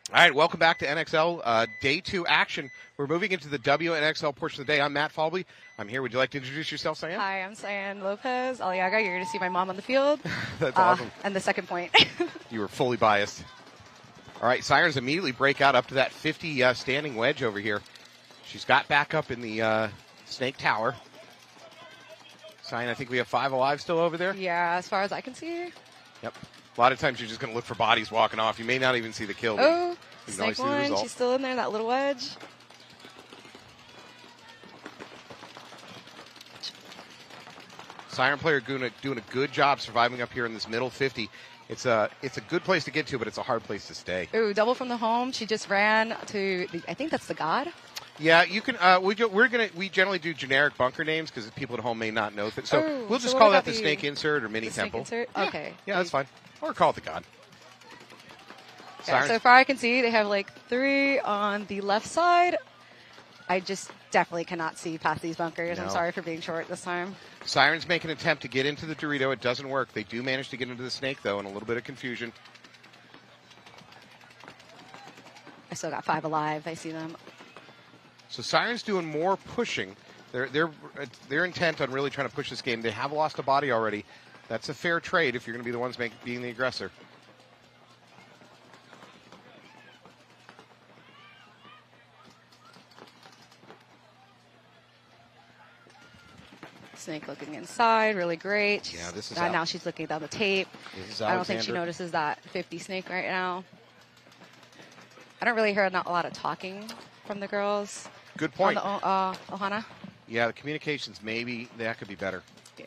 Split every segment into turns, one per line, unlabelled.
All right, welcome back to NXL Day 2 action. We're moving into the WNXL portion of the day. I'm Matt Falby. I'm here. Would you like to introduce yourself, Cyan?
Hi, I'm Cyan Lopez Aliaga. You're going to see my mom on the field.
That's awesome.
And the second point.
You were fully biased. All right, Sirens immediately break out up to that 50 standing wedge over here. She's got back up in the Snake Tower. Cyan, I think we have 5 alive still over there.
Yeah, as far as I can see.
Yep. A lot of times you're just going to look for bodies walking off. You may not even see the kill.
Oh, Snake one. She's still in there, that little wedge.
Siren player doing a good job surviving up here in this middle 50. It's a good place to get to, but it's a hard place to stay.
Ooh, double from the home. She just ran to I think that's the God.
Yeah, you can. We generally do generic bunker names because people at home may not know. So we'll just call that the Snake Insert or Mini Temple.
Insert?
Yeah.
Okay.
Yeah, that's fine. Or call it the God.
Yeah, so far I can see they have like 3 on the left side. I just definitely cannot see past these bunkers.
No.
I'm sorry for being short this time.
Sirens make an attempt to get into the Dorito. It doesn't work. They do manage to get into the Snake, though, in a little bit of confusion.
I still got 5 alive. I see them.
So Sirens doing more pushing. They're intent on really trying to push this game. They have lost a body already. That's a fair trade if you're going to be the ones being the aggressor.
Snake looking inside, really great.
Yeah, this is
now she's looking down the tape.
This is
I don't think she notices that 50 Snake right now. I don't really hear a lot of talking from the girls.
Good point.
On the OHANA.
Yeah, the communications, maybe that could be better.
Yeah.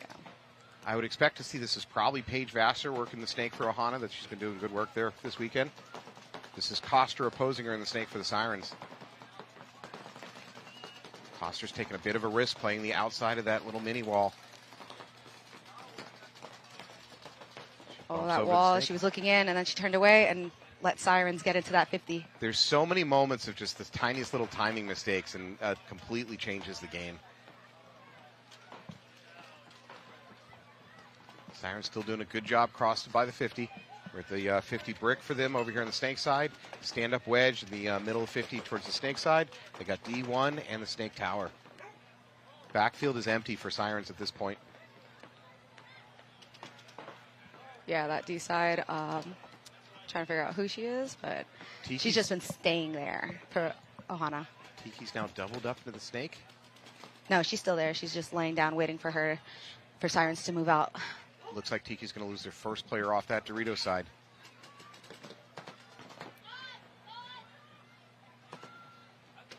I would expect to see this is probably Paige Vassar working the Snake for OHANA, that she's been doing good work there this weekend. This is Coster opposing her in the Snake for the Sirens. Coster's taking a bit of a risk playing the outside of that little mini wall.
Oh, that wall. She was looking in, and then she turned away and let Sirens get into that 50.
There's so many moments of just the tiniest little timing mistakes, and completely changes the game. Sirens still doing a good job crossed by the 50. We're at the 50 brick for them over here on the Snake side. Stand-up wedge in the middle of 50 towards the Snake side. They got D1 and the Snake Tower. Backfield is empty for Sirens at this point.
Yeah, that D side. Trying to figure out who she is, but
Tiki's,
she's just been staying there for OHANA.
Tiki's now doubled up to the Snake.
No, she's still there. She's just laying down, waiting for Sirens to move out.
Looks like Tiki's going to lose their first player off that Dorito side.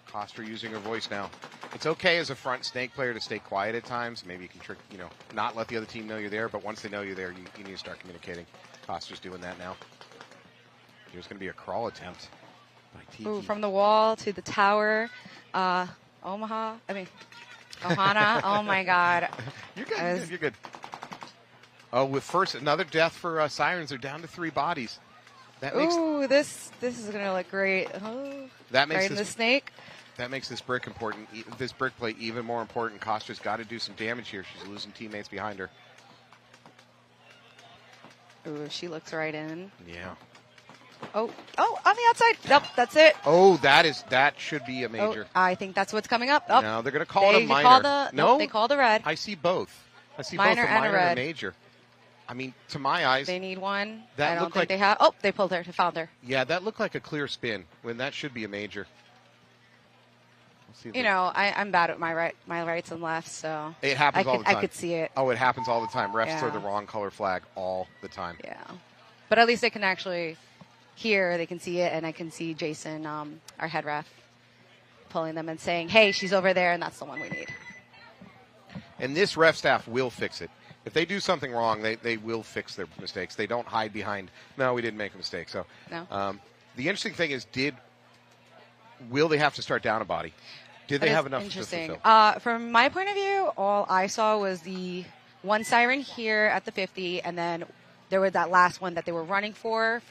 Coster using her voice now. It's okay as a front Snake player to stay quiet at times. Maybe you can trick, not let the other team know you're there, but once they know you're there, you need to start communicating. Coster's doing that now. There's going to be a crawl attempt by Tiki.
Ooh, from the wall to the tower. OHANA. Oh, my God.
You're good. You're good. Oh, with first another death for Sirens. They're down to 3 bodies. That makes
this is going to look great. Oh,
that makes
right in the Snake.
That makes this brick important. This brick play even more important. Coster's got to do some damage here. She's losing teammates behind her.
Ooh, she looks right in.
Yeah.
Oh, on the outside. Nope, that's it.
Oh, that should be a major.
Oh, I think that's what's coming up. Oh,
no, they're going to call it a minor.
No, they called a red.
I see both. I see
minor
both a
and
minor
a red.
and a major. I mean, to my eyes,
they need one.
That
I don't think they have. Oh, they pulled her. They found her.
Yeah, that looked like a clear spin when that should be a major.
I'm bad at my rights and lefts, so
it happens all the time.
I could see it.
Oh, it happens all the time. Refs throw the wrong color flag all the time.
Yeah, but at least they can actually hear. They can see it, and I can see Jason, our head ref, pulling them and saying, "Hey, she's over there, and that's the one we need."
And this ref staff will fix it. If they do something wrong, they will fix their mistakes. They don't hide behind, no, we didn't make a mistake. So
no.
The interesting thing is, will they have to start down a body? Did they have enough to fulfill?
From my point of view, all I saw was the one siren here at the 50, and then there was that last one that they were running for,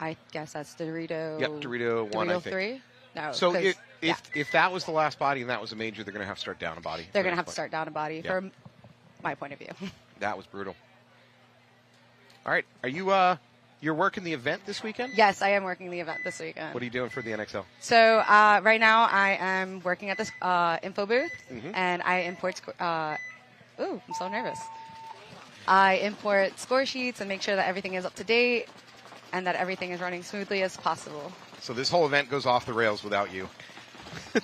I guess that's Dorito.
Yep, Dorito 1, I think.
3? No.
So if that was the last body and that was a major, they're going to have to start down a body.
They're going to have to start down a body from my point of view.
That was brutal. All right, are you You're working the event this weekend?
Yes, I am working the event this weekend.
What are you doing for the NXL?
So right now I am working at this info booth, and I import. I'm so nervous. I import score sheets and make sure that everything is up to date and that everything is running smoothly as possible.
So this whole event goes off the rails without you.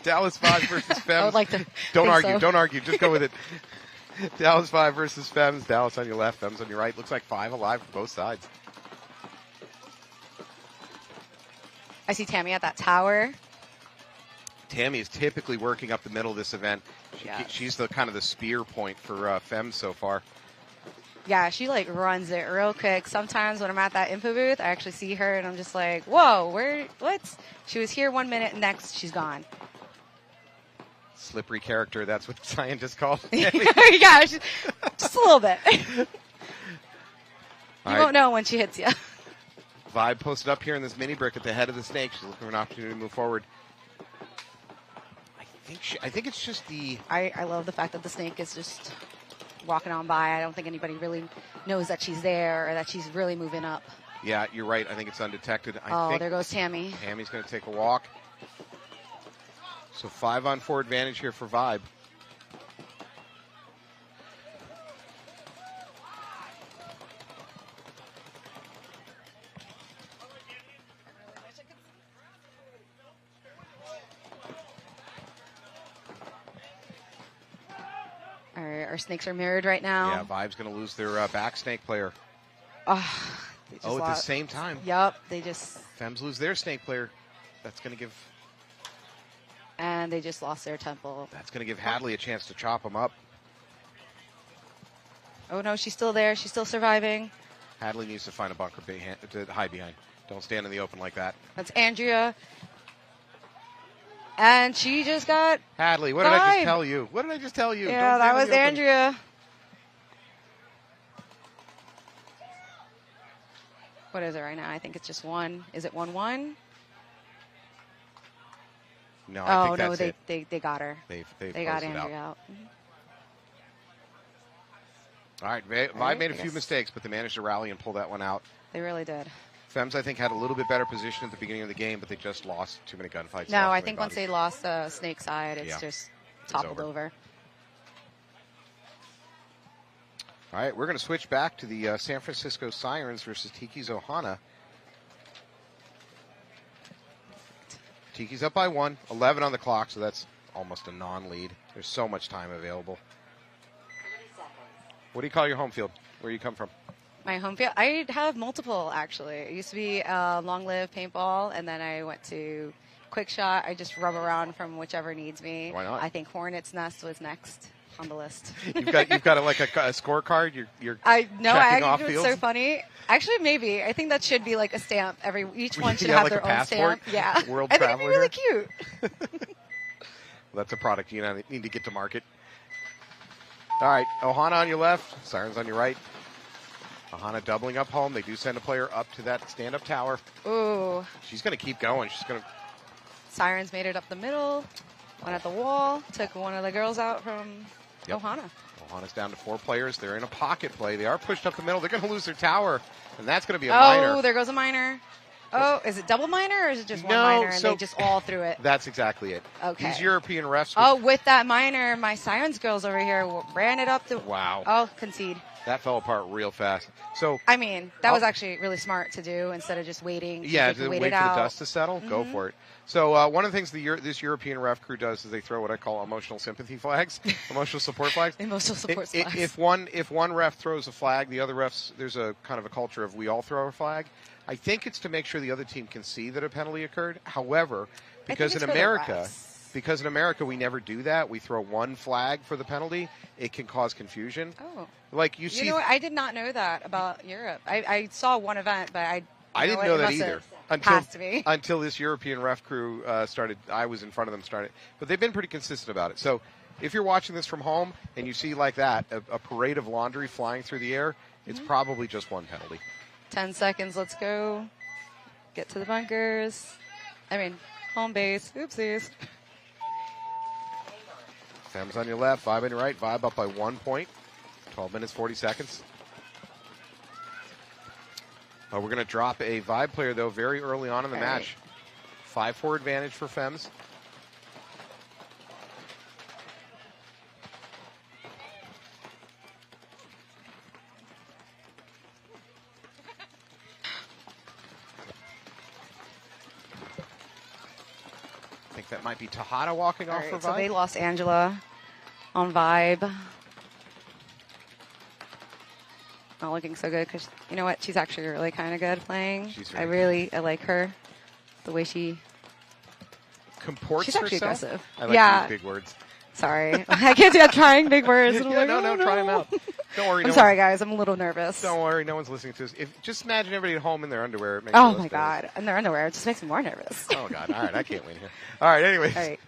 Dallas 5 versus FEMMES.
I would like to.
Don't argue. Don't argue. Just go with it. Dallas 5 versus FEMMES. Dallas on your left, FEMMES on your right. Looks like 5 alive for both sides.
I see Tammy at that tower.
Tammy is typically working up the middle of this event. She's the kind of the spear point for FEMMES so far.
Yeah, she like runs it real quick. Sometimes when I'm at that info booth, I actually see her and I'm just like, whoa, what? She was here 1 minute, next she's gone.
Slippery character, that's what the scientists call
it. Yeah, just a little bit. You won't know when she hits you.
Vibe posted up here in this mini brick at the head of the snake. She's looking for an opportunity to move forward. I think it's just the...
I love the fact that the snake is just walking on by. I don't think anybody really knows that she's there or that she's really moving up.
Yeah, you're right. I think it's undetected.
There goes Tammy.
Tammy's going to take a walk. So 5-on-4 advantage here for Vibe.
Our snakes are mirrored right now.
Yeah, Vibe's going to lose their back snake player.
At
the same time.
Yep, they just...
FEMMES lose their snake player. That's going to give...
And they just lost their temple.
That's going to give Hadley a chance to chop them up.
Oh, no, she's still there. She's still surviving.
Hadley needs to find a bunker to hide behind. Don't stand in the open like that.
That's Andrea. And she just got...
Hadley, what did I just tell you? What did I just tell you?
Yeah, that was Andrea. What is it right now? I think it's just 1. Is it 1-1?
No, I think that's it.
They got her.
They
got Andrea out.
All right, Vibe made a few mistakes, but they managed to rally and pull that one out.
They really did.
FEMMES, I think, had a little bit better position at the beginning of the game, but they just lost too many gunfights.
No, I think once they lost the snake side, it's just toppled over.
All right, we're going to switch back to the San Francisco Sirens versus TIKI'S OHANA. TIKI'S up by 1, 11 on the clock, so that's almost a non-lead. There's so much time available. What do you call your home field? Where you come from?
My home field? I have multiple, actually. It used to be Long Live Paintball, and then I went to Quick Shot. I just rub around from whichever needs me.
Why not?
I think Hornet's Nest was next on the list.
You've got like a scorecard. You're checking off fields?
It's so funny. Actually, maybe. I think that should be like a stamp. Each one should have like their own stamp. Yeah.
World
I think
traveler.
it'd be really cute.
Well, that's a product you need to get to market. All right, OHANA on your left, Sirens on your right. OHANA doubling up home. They do send a player up to that stand-up tower.
Ooh.
She's going to keep going. She's going to...
Sirens made it up the middle. One at the wall. Took one of the girls out from OHANA.
OHANA's down to 4 players. They're in a pocket play. They are pushed up the middle. They're going to lose their tower, and that's going to be a minor.
Oh, there goes a minor. Oh, is it double minor or is it just one minor and they just all threw it?
That's exactly it.
Okay.
These European refs...
with that minor, my Sirens girls over here ran it up to...
Wow.
Oh, concede.
That fell apart real fast. So
I mean, that was actually really smart to do instead of just waiting.
Yeah, to wait for the dust to settle. Go for it. So one of the things this European ref crew does is they throw what I call emotional sympathy flags, emotional support flags.
Emotional support flags.
If one ref throws a flag, the other refs, there's a kind of a culture of we all throw a flag. I think it's to make sure the other team can see that a penalty occurred. However, because in America we never do that. We throw one flag for the penalty. It can cause confusion.
Oh.
Like you see.
You know what? I did not know that about Europe. I saw one event, but I
didn't know that either until this European ref crew started. I was in front of them started. But they've been pretty consistent about it. So if you're watching this from home and you see like that, a parade of laundry flying through the air, it's probably just one penalty.
10 seconds. Let's go. Get to the bunkers. Home base. Oopsies.
FEMMES on your left, Vibe on your right. Vibe up by 1 point. 12 minutes, 40 seconds. We're going to drop a Vibe player, though, very early on in the match. 5-4 advantage for FEMMES. I think that might be Tejada walking off for Vibe.
So they lost Angela on Vibe. Not looking so good because, you know what, she's actually really kind of good playing. I like her, the way she
comports
she's actually
herself.
Aggressive.
I like these big words.
Sorry. I can't do that trying big words.
Yeah, no, try them out. Don't worry.
I'm sorry, guys. I'm a little nervous.
Don't worry. No one's listening to us. Just imagine everybody at home in their underwear. It makes
oh, my God. In their underwear. It just makes me more nervous.
Oh, God. All right. I can't win here. All right. Anyways.
All right.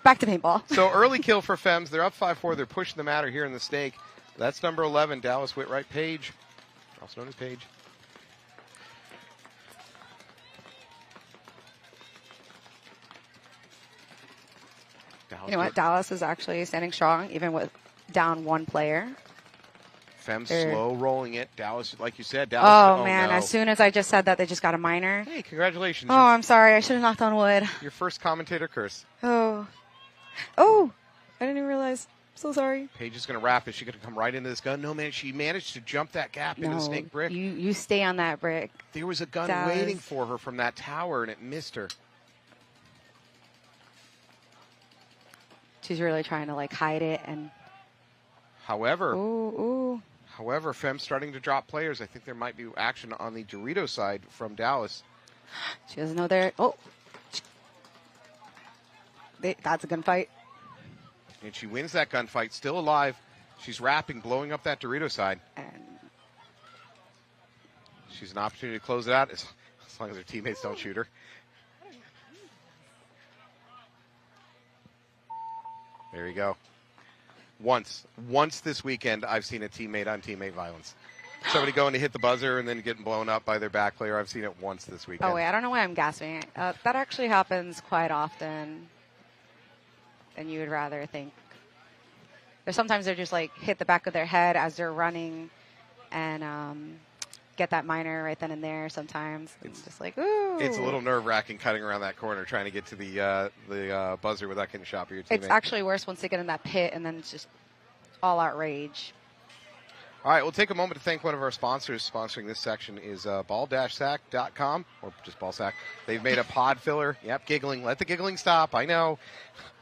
Back to paintball.
So early kill for FEMMES. They're up 5-4. They're pushing the matter here in the snake. That's number 11, Dallas Whitwright Page, also known as Page.
You know what? Dallas is actually standing strong, even with down one player.
FEMMES slow rolling it. Dallas, like you said, Dallas.
Oh, man. No. As soon as I just said that, they just got a minor.
Hey, congratulations.
Oh, I'm sorry. I should have knocked on wood.
Your first commentator curse.
Oh. Oh. I didn't even realize. So sorry.
Paige is going to wrap it. She's going to come right into this gun. No, man, she managed to jump that gap into the snake brick.
You stay on that brick.
There was a gun waiting for her from that tower, and it missed her.
She's really trying to, like, hide it. And
However,
ooh.
However, FEMMES starting to drop players. I think there might be action on the Dorito side from Dallas.
She doesn't know there. Oh. That's a gunfight.
And she wins that gunfight, still alive. She's wrapping, blowing up that Dorito side.
And
she's an opportunity to close it out as long as her teammates don't shoot her. There you go. Once this weekend, I've seen a teammate-on-teammate violence. Somebody going to hit the buzzer and then getting blown up by their back player. I've seen it once this weekend.
Oh, wait, I don't know why I'm gasping. That actually happens quite often. And you would rather think. There's sometimes they're just like hit the back of their head as they're running and get that minor right then and there sometimes. It's just like, ooh.
It's a little nerve-wracking cutting around that corner trying to get to the buzzer without getting shot by your teammate.
It's actually worse once they get in that pit and then it's just all-out rage.
All right, we'll take a moment to thank one of our sponsors. Sponsoring this section is ball-sack.com, or just ballsack. They've made a pod filler. Yep, giggling. Let the giggling stop. I know.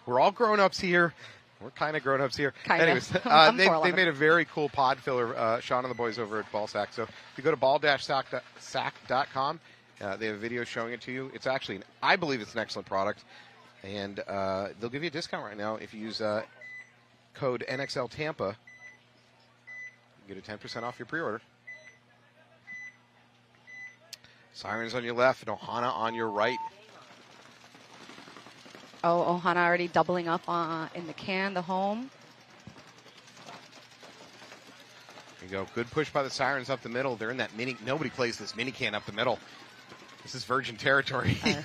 We're all grown-ups here. We're kind of grown-ups here. Anyways, they made a very cool pod filler, Sean and the boys over at Ballsack. So if you go to ball-sack.com, they have a video showing it to you. It's actually, I believe it's an excellent product. And they'll give you a discount right now if you use code NXLTampa. You get a 10% off your pre-order. Sirens on your left and OHANA on your right.
Oh, OHANA already doubling up in the can, the home.
There you go. Good push by the Sirens up the middle. They're in that mini. Nobody plays this mini can up the middle. This is virgin territory.
And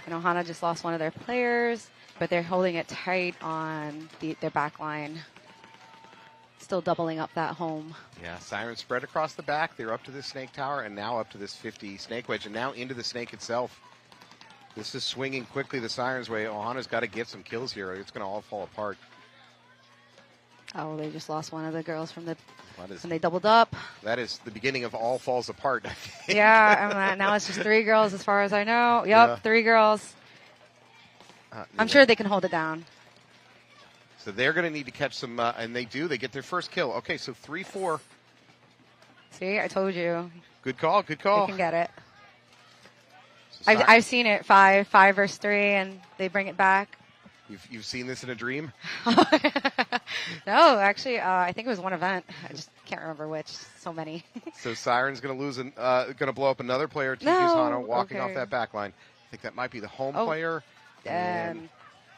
OHANA just lost one of their players, but they're holding it tight on their back line. Still doubling up that home. Yeah,
Sirens spread across the back. They're up to this snake tower and now up to this 50 snake wedge and now into the snake itself. This is swinging quickly the Sirens' way. OHANA's got to get some kills here. It's going to all fall apart.
Oh, they just lost one of the girls from when they doubled up.
That is the beginning of all falls apart.
Yeah, now it's just 3 girls as far as I know. Yep, yeah. 3 girls. I'm sure they can hold it down.
So they're going to need to catch some, and they do. They get their first kill. Okay, so 3-4.
See, I told you.
Good call, good call.
They can get it. I've seen it, 5 versus 3, and they bring it back.
You've seen this in a dream?
No, actually, I think it was one event. I just can't remember which. So many.
So Siren's going to lose, going to blow up another player. TIKI'S Hana walking off that back line. I think that might be the home player. And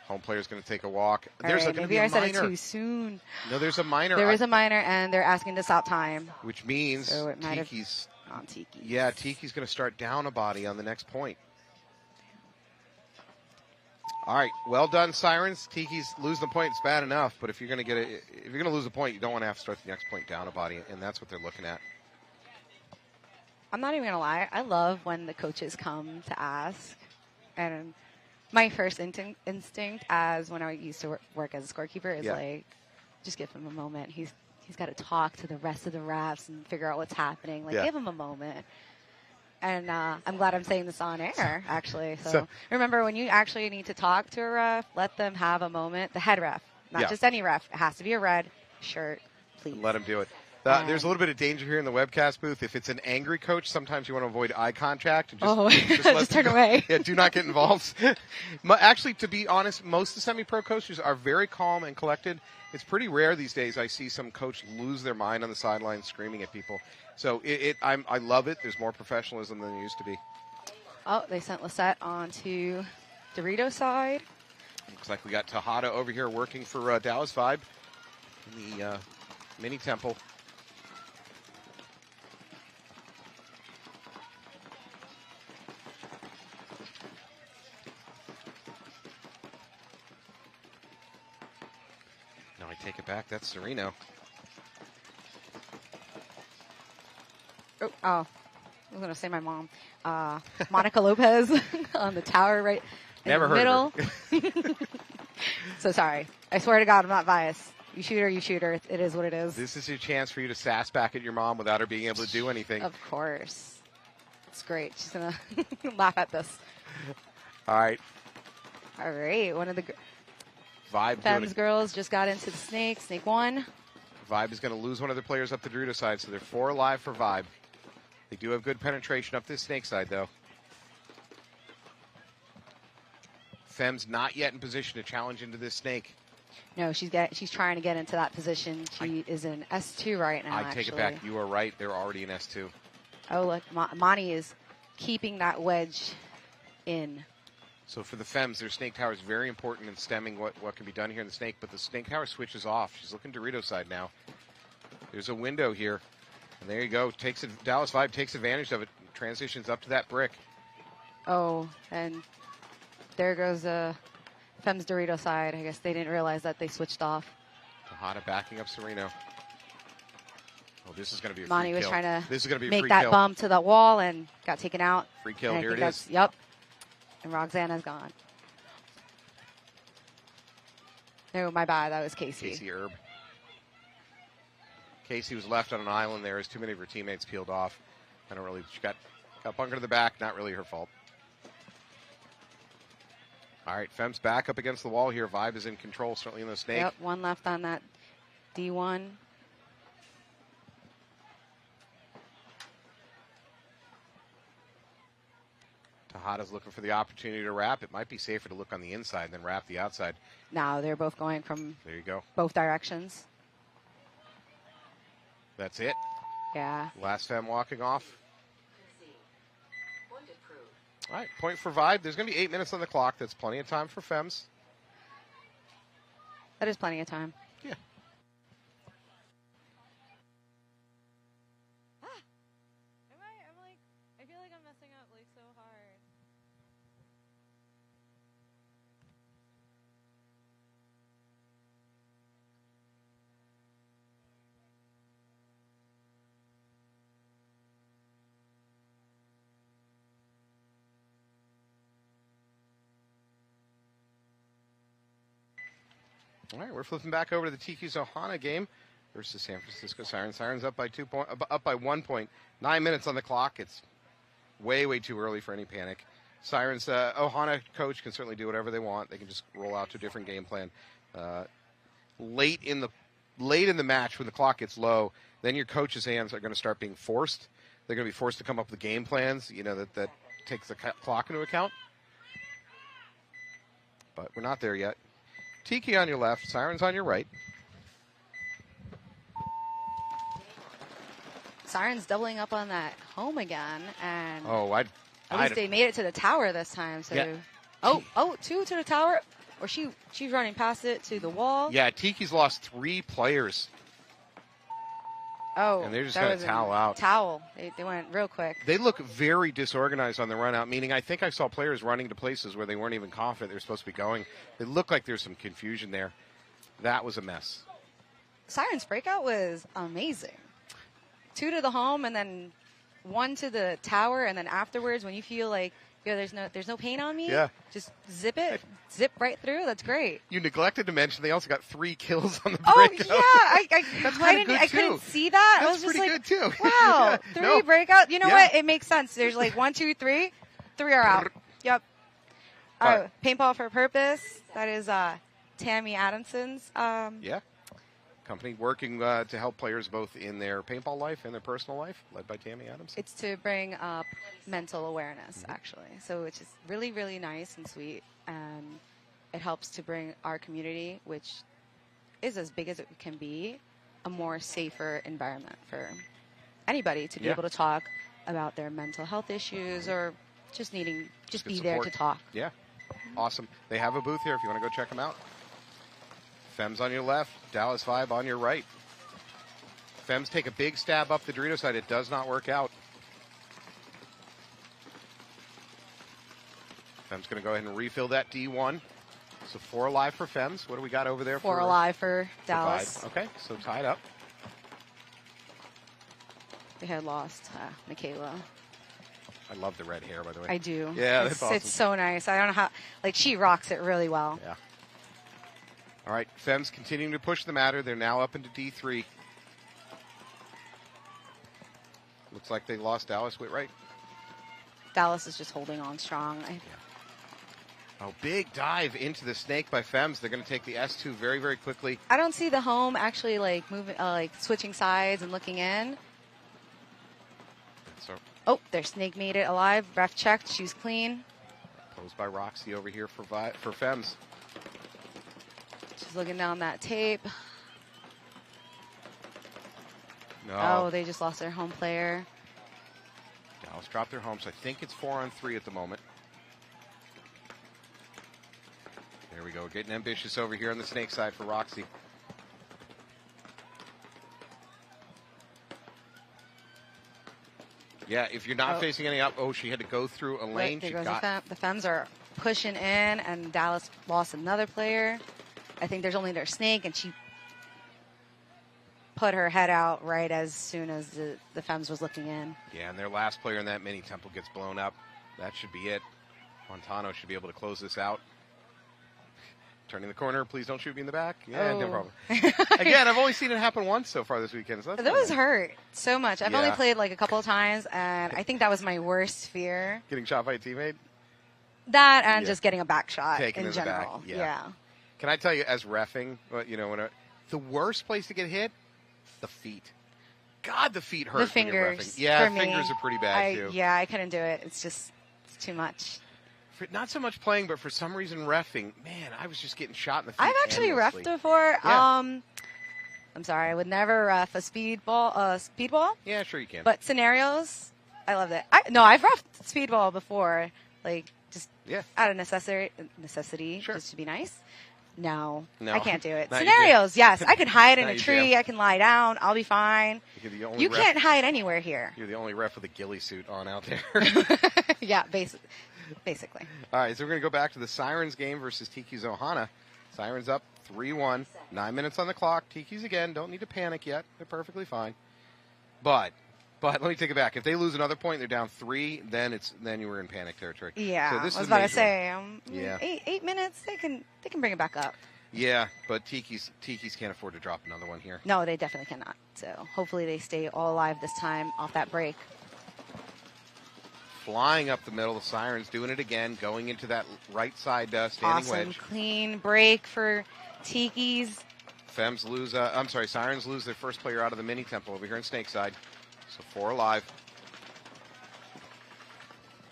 home player's going to take a walk. There's
right, maybe I said it too soon.
No, there's a minor.
There is a minor, and they're asking to stop time.
Which means
so it
TIKI'S.
On TIKI'S.
Yeah, TIKI'S going to start down a body on the next point. All right, well done, Sirens. TIKI'S losing the point. It's bad enough, but if you're going to lose a point, you don't want to have to start the next point down a body, and that's what they're looking at.
I'm not even going to lie. I love when the coaches come to ask. And my first instinct as when I used to work as a scorekeeper is like, just give him a moment. He's got to talk to the rest of the refs and figure out what's happening. Like, give him a moment. And I'm glad I'm saying this on air, actually. So remember, when you actually need to talk to a ref, let them have a moment. The head ref, not just any ref. It has to be a red shirt, please.
Let him do it. There's a little bit of danger here in the webcast booth. If it's an angry coach, sometimes you want to avoid eye contact and just
turn away.
Yeah, do not get involved. Actually, to be honest, most of the semi-pro coaches are very calm and collected. It's pretty rare these days I see some coach lose their mind on the sideline screaming at people. So I love it. There's more professionalism than there used to be.
Oh, they sent Lisette on to Dorito side.
Looks like we got Tejada over here working for Dallas Vibe in the mini temple. No, I take it back. That's Sereno.
Oh, I was going to say my mom. Monica Lopez on the tower right in the middle. So sorry. I swear to God, I'm not biased. You shoot her, you shoot her. It is what it is.
This is your chance for you to sass back at your mom without her being able to do anything.
Of course. It's great. She's going to laugh at this.
All right.
All right. One of the
FEMMES
girls just got into the snake. Snake one.
Vibe is going to lose one of their players up the Dorito side, so they're 4 alive for Vibe. They do have good penetration up this snake side, though. FEMMES not yet in position to challenge into this snake.
No, she's trying to get into that position. She is in S2 right now,
I take it back. You are right. They're already in S2.
Oh, look. Monty is keeping that wedge in.
So for the FEMMES, their snake tower is very important in stemming what can be done here in the snake, but the snake tower switches off. She's looking Dorito side now. There's a window here. And there you go. Dallas Vibe takes advantage of it. Transitions up to that brick.
Oh, and there goes FEMMES Dorito side. I guess they didn't realize that they switched off.
Tejada backing up Sereno. Oh, this is going to be a
Monty
free
was
kill.
trying to
This is going to be a
make
free
that
kill.
bump to the wall and got taken out.
Free kill. Here it is.
Yep. And Roxana's gone. No, my bad. That was Casey.
Casey Erb. Casey was left on an island there as too many of her teammates peeled off. She got bunkered to the back. Not really her fault. All right, FEMMES back up against the wall here. Vibe is in control, certainly in the snake.
Yep, one left on that D1.
Tejada's looking for the opportunity to wrap. It might be safer to look on the inside than wrap the outside.
Now they're both going from
there you go.
Both directions.
That's it.
Yeah.
Last FEM walking off. All right, point for Vibe. There's going to be 8 minutes on the clock. That's plenty of time for FEMMES.
That is plenty of time.
Yeah.
I feel like I'm messing up so hard.
All right, we're flipping back over to the TIKI'S OHANA game versus San Francisco Sirens. Sirens up by 1 point. 9 minutes on the clock. It's way too early for any panic. Sirens, OHANA coach can certainly do whatever they want. They can just roll out to a different game plan. Late in the match, when the clock gets low, then your coach's hands are going to start being forced. They're going to be forced to come up with game plans, that takes the clock into account. But we're not there yet. Tiki on your left, Sirens on your right.
Sirens doubling up on that home again, and
at
least they made it to the tower this time. So,
yeah.
Two to the tower, or she's running past it to the wall.
Yeah, Tiki's lost 3 players.
Oh,
and they're just going to towel out.
They went real quick.
They look very disorganized on the run out, meaning I think I saw players running to places where they weren't even confident they were supposed to be going. It looked like there's some confusion there. That was a mess.
Sirens breakout was amazing. 2 to the home, and then one to the tower, and then afterwards, when you feel like there's no pain on me, just zip right through. That's great.
You neglected to mention they also got 3 kills on the
breakout.
break.
Oh yeah, I couldn't see that.
That's
I was just
pretty
like,
good too.
Wow, 3 breakout. You know what? It makes sense. There's like 1, 2, 3. 3 are out. Yep. All right. Paintball for Purpose. That is Tammy Adamson's.
Company working to help players both in their paintball life and their personal life, led by Tammy Adamson.
It's to bring up mental awareness, actually. So which is really, really nice and sweet. And it helps to bring our community, which is as big as it can be, a more safer environment for anybody to be able to talk about their mental health issues or just needing, just be there to talk.
Yeah. Awesome. They have a booth here if you want to go check them out. FEMMES on your left, Dallas Vibe on your right. FEMMES take a big stab up the Dorito side. It does not work out. FEMMES going to go ahead and refill that D1. So 4 alive for FEMMES. What do we got over there?
4 alive for Dallas.
Okay, so tied up.
They had lost Michaela.
I love the red hair, by the way.
I do.
Yeah, that's awesome.
It's so nice. I don't know how, like, she rocks it really well.
Yeah. All right, FEMMES continuing to push the matter. They're now up into D3. Looks like they lost Dallas Whitright.
Dallas is just holding on strong.
Oh, big dive into the snake by FEMMES. They're going to take the S2 very, very quickly.
I don't see the home actually like moving, like switching sides and looking in. Oh, their snake made it alive. Ref checked. She's clean.
Posed by Roxy over here for FEMMES.
She's looking down that tape.
No.
Oh, they just lost their home player.
Dallas dropped their home, so I think it's 4-on-3 at the moment. There we go. Getting ambitious over here on the snake side for Roxy. Yeah, if you're not facing any up, she had to go through a lane.
There goes the FEMMES are pushing in, and Dallas lost another player. I think there's only their snake, and she put her head out right as soon as the FEMMES was looking in.
Yeah, and their last player in that mini temple gets blown up. That should be it. Montano should be able to close this out. Turning the corner. Please don't shoot me in the back. Yeah, no problem. Again, I've only seen it happen once so far this weekend. So
that was hurt so much. I've only played like a couple of times, and I think that was my worst fear.
Getting shot by a teammate?
That and just getting a back shot
Taken
in general.
Yeah. Can I tell you, as reffing, the worst place to get hit, the feet. God, the feet hurt.
The fingers.
Yeah,
for
fingers
me,
are pretty bad too.
Yeah, I couldn't do it. It's too much.
Not so much playing, but for some reason reffing. Man, I was just getting shot in the feet.
I've actually reffed before. Yeah. I'm sorry, I would never ref a speedball.
Yeah, sure you can.
But scenarios, I love it. I've reffed speedball before, like just out of necessity, just to be nice. No, I can't do it. Scenarios, yes. I can hide in a tree. I can lie down. I'll be fine. You can't hide anywhere here.
You're the only ref with a ghillie suit on out there.
Yeah, basically.
All right, so we're going to go back to the Sirens game versus TIKI'S OHANA. Sirens up 3-1. 9 minutes on the clock. TIKI'S again. Don't need to panic yet. They're perfectly fine. But let me take it back. If they lose another point, they're down 3. Then you were in panic territory.
Yeah,
so this
I was about to say. 8 minutes. They can bring it back up.
Yeah, but TIKI'S can't afford to drop another one here.
No, they definitely cannot. So hopefully they stay all alive this time off that break.
Flying up the middle, the Sirens doing it again, going into that right side standing wedge.
Awesome, clean break for TIKI'S.
Sirens lose their first player out of the mini temple over here in Snakeside. So 4 alive.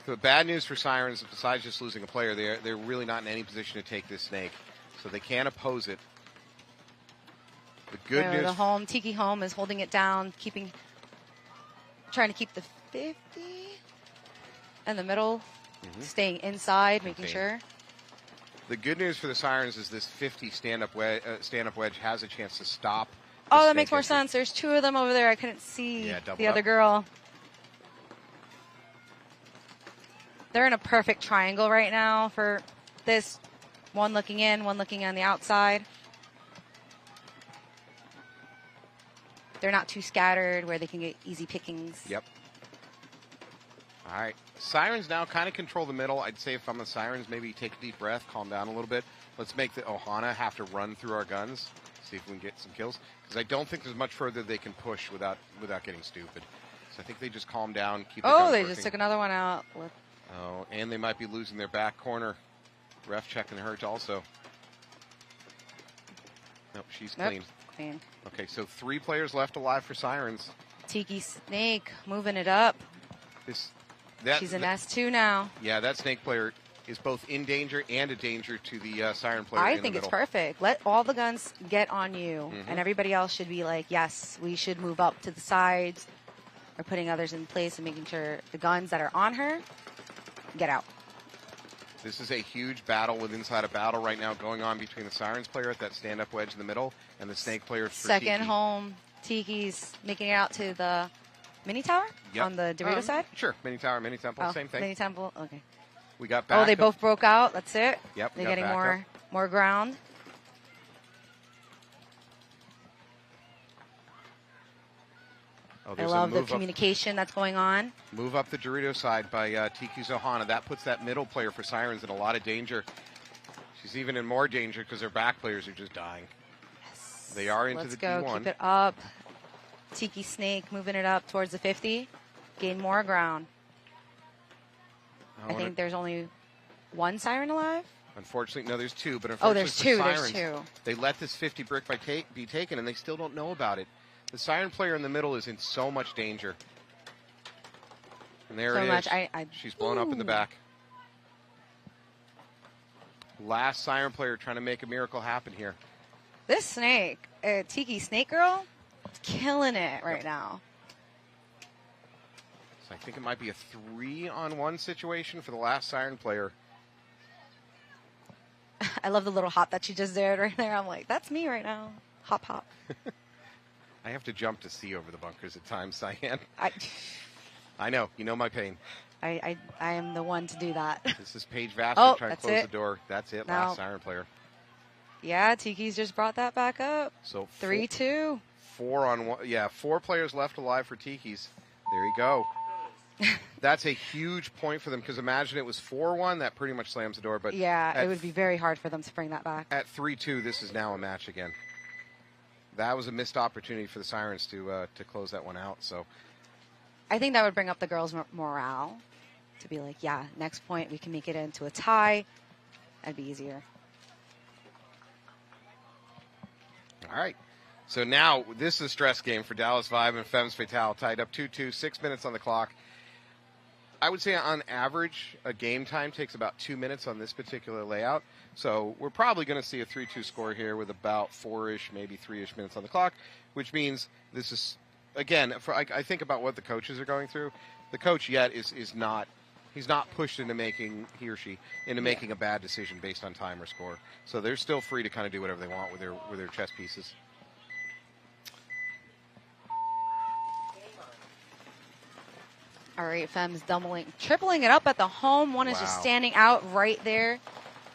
The bad news for Sirens, besides just losing a player, they're really not in any position to take this snake. So they can't oppose it. The good news.
The home, Tiki home is holding it down, trying to keep the 50. In the middle, staying inside, making sure.
The good news for the Sirens is this 50 stand-up wedge has a chance to stop.
Oh, that makes more sense. There's 2 of them over there. I couldn't see the other girl. They're in a perfect triangle right now for this. One looking in, one looking on the outside. They're not too scattered where they can get easy pickings.
Yep. All right. Sirens now kind of control the middle. I'd say if I'm the Sirens, maybe take a deep breath, calm down a little bit. Let's make the OHANA have to run through our guns, see if we can get some kills. Because I don't think there's much further they can push without getting stupid. So I think they just calm down, keep their guns
they
working.
just took another one out.
Oh, and they might be losing their back corner. Ref checking hurt also. Nope, she's clean.
Clean.
Okay, so 3 players left alive for Sirens.
Tiki Snake moving it up. She's an S2 now.
Yeah, that Snake player is both in danger and a danger to the Siren player.
I think it's perfect. Let all the guns get on you, and everybody else should be like, yes, we should move up to the sides, or putting others in place and making sure the guns that are on her get out.
This is a huge battle with inside a battle right now going on between the Sirens player at that stand-up wedge in the middle and the Snake player for
Second
Tiki.
home, Tiki's making it out to the mini tower on the Dorito side?
Sure, mini tower, mini temple, same thing.
Mini temple, okay.
We got back.
Oh, they both broke out. That's it.
Yep.
They're getting more ground.
Oh,
I love the communication that's going on.
Move up the Dorito side by TIKI'S OHANA. That puts that middle player for Sirens in a lot of danger. She's even in more danger because her back players are just dying.
Yes.
They are into
Let's
the
go.
D1.
Keep it up. Tiki Snake moving it up towards the 50. Gain more ground. I think there's only 1 Siren alive.
Unfortunately, no, there's 2. But unfortunately,
there's 2.
Sirens,
There's 2.
They let this 50 brick be taken, and they still don't know about it. The Siren player in the middle is in so much danger. And there it is. She's blown up in the back. Last Siren player trying to make a miracle happen here.
This Snake, Tiki Snake Girl, killing it right now.
So I think it might be a 3-on-1 situation for the last Siren player.
I love the little hop that she just did right there. I'm like, that's me right now. Hop, hop.
I have to jump to see over the bunkers at times, Cyan. I know. You know my pain.
I am the one to do that.
This is Paige Vassar trying to close
it.
the door. That's it.
No.
Last Siren player.
Yeah, Tiki's just brought that back up.
So
3-2.
4-on-1. Yeah, 4 players left alive for Tiki's. There you go. That's a huge point for them because imagine it was 4-1. That pretty much slams the door. But
yeah, it would be very hard for them to bring that back.
At 3-2, this is now a match again. That was a missed opportunity for the Sirens to close that one out. So
I think that would bring up the girls' morale to be like, yeah, next point we can make it into a tie. That'd be easier.
All right. So now this is a stress game for Dallas Vibe and FEMMES Fatale, tied up 2-2, 6 minutes on the clock. I would say on average, a game time takes about 2 minutes on this particular layout. So we're probably going to see a 3-2 score here with about 4-ish, maybe 3-ish minutes on the clock, which means this is, again, I think about what the coaches are going through. The coach yet is not, he's not pushed into making, he or she, into making a bad decision based on time or score. So they're still free to kind of do whatever they want with their chess pieces.
All right, FEMMES tripling it up at the home. One is just standing out right there.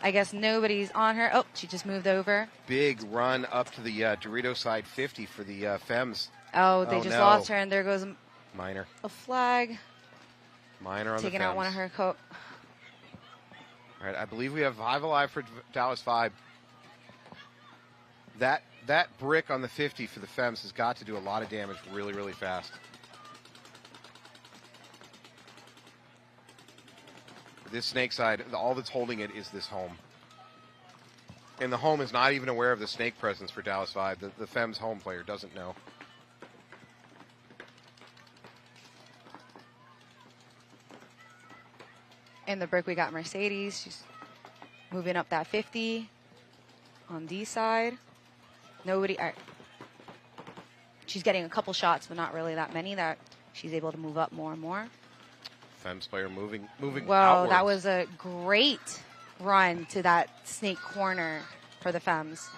I guess nobody's on her. Oh, she just moved over.
Big run up to the Dorito side 50 for the FEMMES.
Oh, they just lost her, and there goes
Minor.
A flag.
Minor on
taking
the
out one of her coat.
All right, I believe we have 5 alive for Dallas 5. That brick on the 50 for the FEMMES has got to do a lot of damage really, really fast. This snake side, all that's holding it is this home. And the home is not even aware of the snake presence for Dallas 5. The FEMMES home player doesn't know.
In the brick, we got Mercedes. She's moving up that 50 on D side. Nobody. She's getting a couple shots, but not really that many that she's able to move up more and more.
FEMMES player moving
Well,
outwards.
that was a great run to that snake corner for the FEMMES.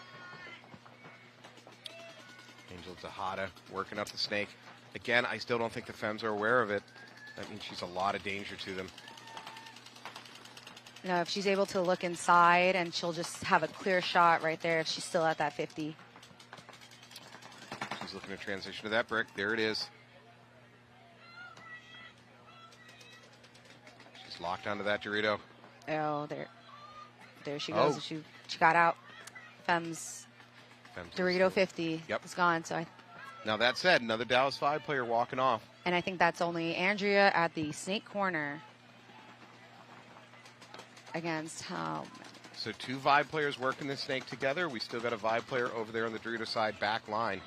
Angel Tejada working up the snake. Again, I still don't think the FEMMES are aware of it. That means she's a lot of danger to them.
You know, if she's able to look inside, and she'll just have a clear shot right there if she's still at that 50.
She's looking to transition to that brick. There it is. locked onto that Dorito.
Oh, there she goes. She got out. FEMMES Dorito 50 is gone. So
now that said, another Dallas 5 player walking off.
And I think that's only Andrea at the snake corner against how many?
So 2 Vibe players working the snake together. We still got a Vibe player over there on the Dorito side back line.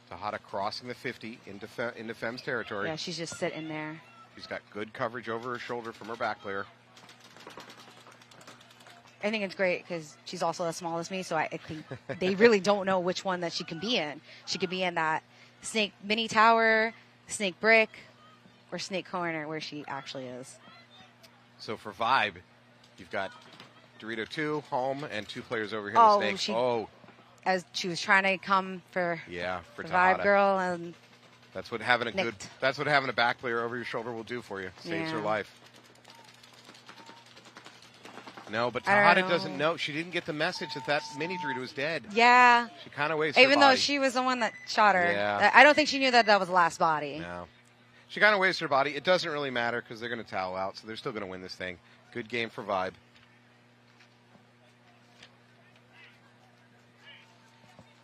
Tejada crossing the 50 into FEMMES territory.
Yeah, she's just sitting there.
She's got good coverage over her shoulder from her back player.
I think it's great because she's also as small as me, so I think they really don't know which one that she can be in. She could be in that snake mini tower, snake brick, or snake corner where she actually is.
So for Vibe, you've got Dorito 2 home and 2 players over here in the snake.
As she was trying to come for
for
the
Tejada.
Vibe girl, and
that's what having a back player over your shoulder will do for you. Saves her life. No, but Tejada doesn't know. She didn't get the message that mini Dorito was dead.
Yeah.
She kind of wasted her
Even
body.
though she was the one that shot her.
Yeah.
I don't think she knew that was the last body.
No. She kind of wasted her body. It doesn't really matter because they're going to towel out, so they're still going to win this thing. Good game for Vibe.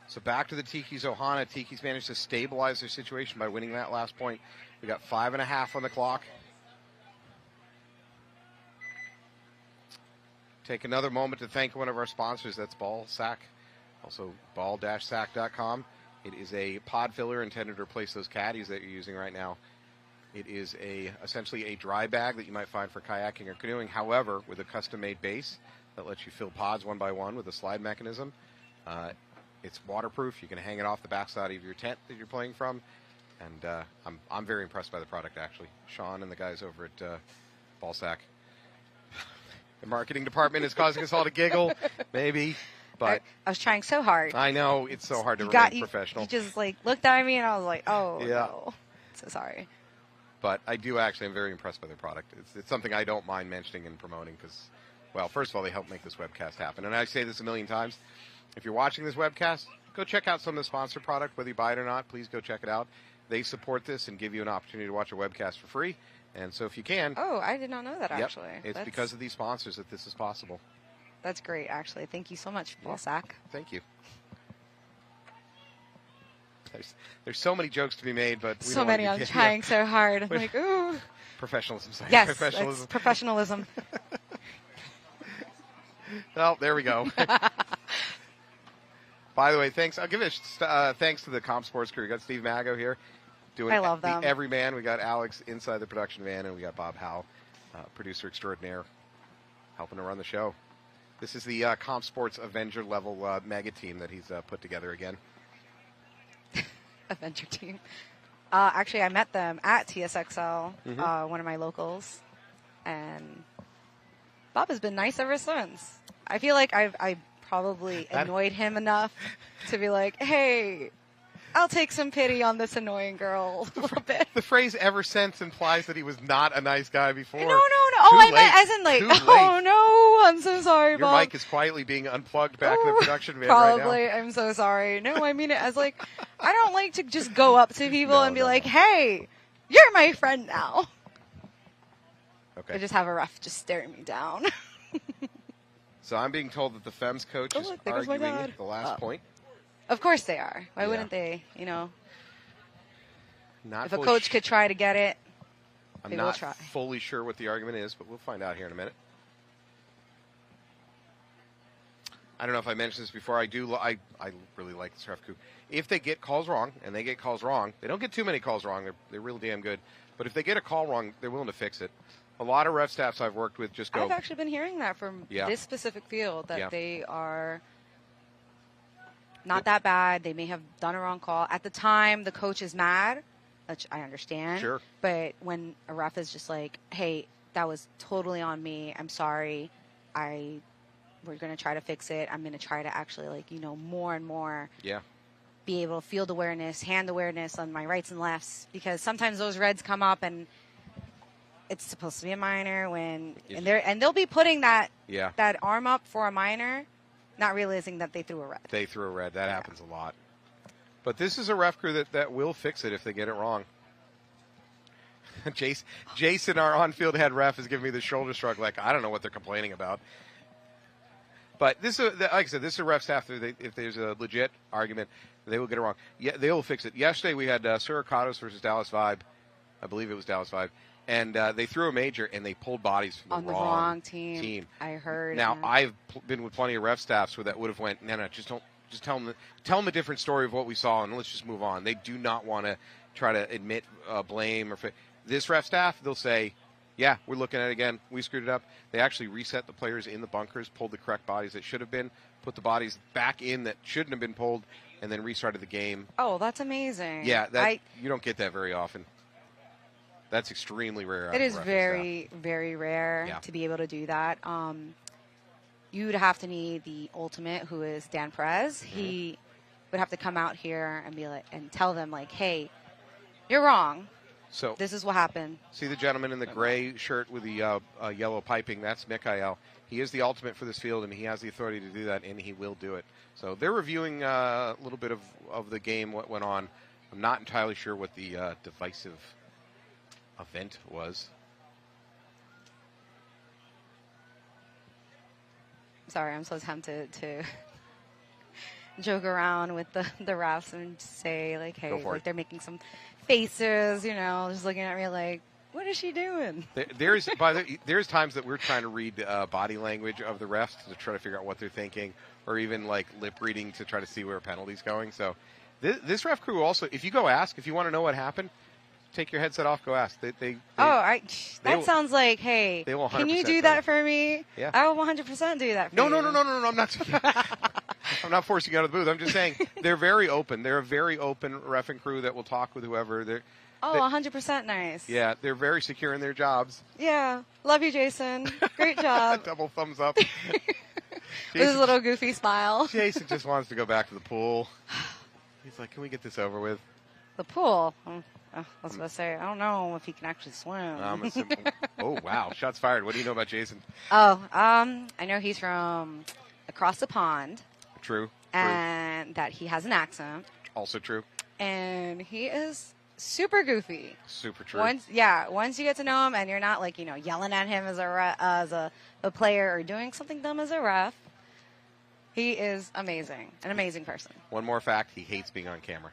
So back to the TIKI'S OHANA. TIKI'S managed to stabilize their situation by winning that last point. We got 5.5 on the clock. Take another moment to thank one of our sponsors. That's Ball Sack, also ball-sack.com. It is a pod filler intended to replace those caddies that you're using right now. It is essentially a dry bag that you might find for kayaking or canoeing. However, with a custom-made base that lets you fill pods one by one with a slide mechanism. It's waterproof. You can hang it off the backside of your tent that you're playing from. And I'm very impressed by the product, actually. Sean and the guys over at Ball Sack. The marketing department is causing us all to giggle, maybe. But
I was trying so hard.
I know. It's so hard to remain professional.
You just looked at me and I was like, oh,
yeah.
no. So sorry.
But I do actually, I'm very impressed by their product. It's something I don't mind mentioning and promoting because, well, first of all, they help make this webcast happen. And I say this a million times. If you're watching this webcast, go check out some of the sponsored product. Whether you buy it or not, please go check it out. They support this and give you an opportunity to watch a webcast for free. And so if you can.
Oh, I did not know that, actually.
It's because of these sponsors that this is possible.
That's great, actually. Thank you so much, Ball Sack.
Thank you. There's so many jokes to be made, but we
so many. I'm trying so hard. I'm like, ooh.
Professionalism.
Yes,
professionalism.
Professionalism.
Well, there we go. By the way, thanks. I'll give it thanks to the Comp Sports crew. We got Steve Mago here doing
I love them.
The Everyman. We got Alex inside the production van, and we got Bob Howe, producer extraordinaire, helping to run the show. This is the Comp Sports Avenger level mega team that he's put together again.
Avenger team. Actually, I met them at TSXL, one of my locals, and Bob has been nice ever since. I feel like I probably annoyed him enough to be like, hey, I'll take some pity on this annoying girl a little bit.
The phrase ever since implies that he was not a nice guy before.
No. Oh, I meant as in like, oh no, I'm so sorry, Bob.
Your mic is quietly being unplugged back in the production van
probably,
right now.
I'm so sorry. No, I mean it as like, I don't like to just go up to people and be like, hey, you're my friend now.
Okay.
I just have a ref just staring me down.
So I'm being told that the FEMMES coach is arguing the last point.
Of course they are. Why wouldn't they? You know,
not
if a coach could try to get it,
I'm not fully sure what the argument is, but we'll find out here in a minute. I don't know if I mentioned this before. I really like this ref crew. If they get calls wrong, and they get calls wrong, they don't get too many calls wrong. They're real damn good. But if they get a call wrong, they're willing to fix it. A lot of ref staffs I've worked with just go.
I've actually been hearing that from this specific field that they are not that bad. They may have done a wrong call. At the time, the coach is mad, which I understand.
Sure.
But when a ref is just like, hey, that was totally on me. I'm sorry. We're going to try to fix it. I'm going to try to actually, more and more be able to field awareness, hand awareness on my rights and lefts. Because sometimes those reds come up and it's supposed to be a minor and they'll be putting that arm up for a minor, not realizing that they threw a red.
They threw a red. That happens a lot. But this is a ref crew that will fix it if they get it wrong. Jason, our on-field head ref, is giving me the shoulder shrug like, I don't know what they're complaining about. But this is, like I said, this is a ref staff. If there's a legit argument, they will get it wrong. Yeah, they will fix it. Yesterday we had Suricatos versus Dallas Vibe. I believe it was Dallas Vibe. And they threw a major, and they pulled bodies from the wrong team.
I heard.
Now, I've been with plenty of ref staffs where that would have went, no, just tell them a different story of what we saw, and let's just move on. They do not want to try to admit blame. This ref staff, they'll say, yeah, we're looking at it again. We screwed it up. They actually reset the players in the bunkers, pulled the correct bodies that should have been, put the bodies back in that shouldn't have been pulled, and then restarted the game.
Oh, that's amazing.
Yeah, you don't get that very often. That's extremely rare.
It is very, very rare to be able to do that. You'd have to need the ultimate, who is Dan Perez. Mm-hmm. He would have to come out here and be like, and tell them like, hey, you're wrong. So this is what happened.
See the gentleman in the gray shirt with the yellow piping? That's Mikhail. He is the ultimate for this field, and he has the authority to do that, and he will do it. So they're reviewing a little bit of the game, what went on. I'm not entirely sure what the divisive event was.
Sorry, I'm so tempted to joke around with the refs and say, like, hey, like they're making some faces, just looking at me like, what is she doing?
There's times that we're trying to read body language of the refs to try to figure out what they're thinking, or even like lip reading to try to see where a penalty's going. So this ref crew also, if you go ask, if you want to know what happened, take your headset off, go ask.
That sounds like, hey, can you do that for me?
Yeah.
I will 100% do that for you.
No, I'm not. I'm not forcing you out of the booth. I'm just saying they're very open. They're a very open reffing crew that will talk with whoever.
100% nice.
Yeah, they're very secure in their jobs.
Yeah. Love you, Jason. Great job.
Double thumbs up.
With his little goofy smile.
Jason just wants to go back to the pool. He's like, can we get this over with?
The pool? I was going to say, I don't know if he can actually swim.
Oh, wow. Shots fired. What do you know about Jason?
I know he's from across the pond.
True.
And that he has an accent.
Also true.
And he is super goofy.
Super true.
Once you get to know him and you're not like, yelling at him as a player or doing something dumb as a ref, he is amazing. An amazing person.
One more fact, he hates being on camera.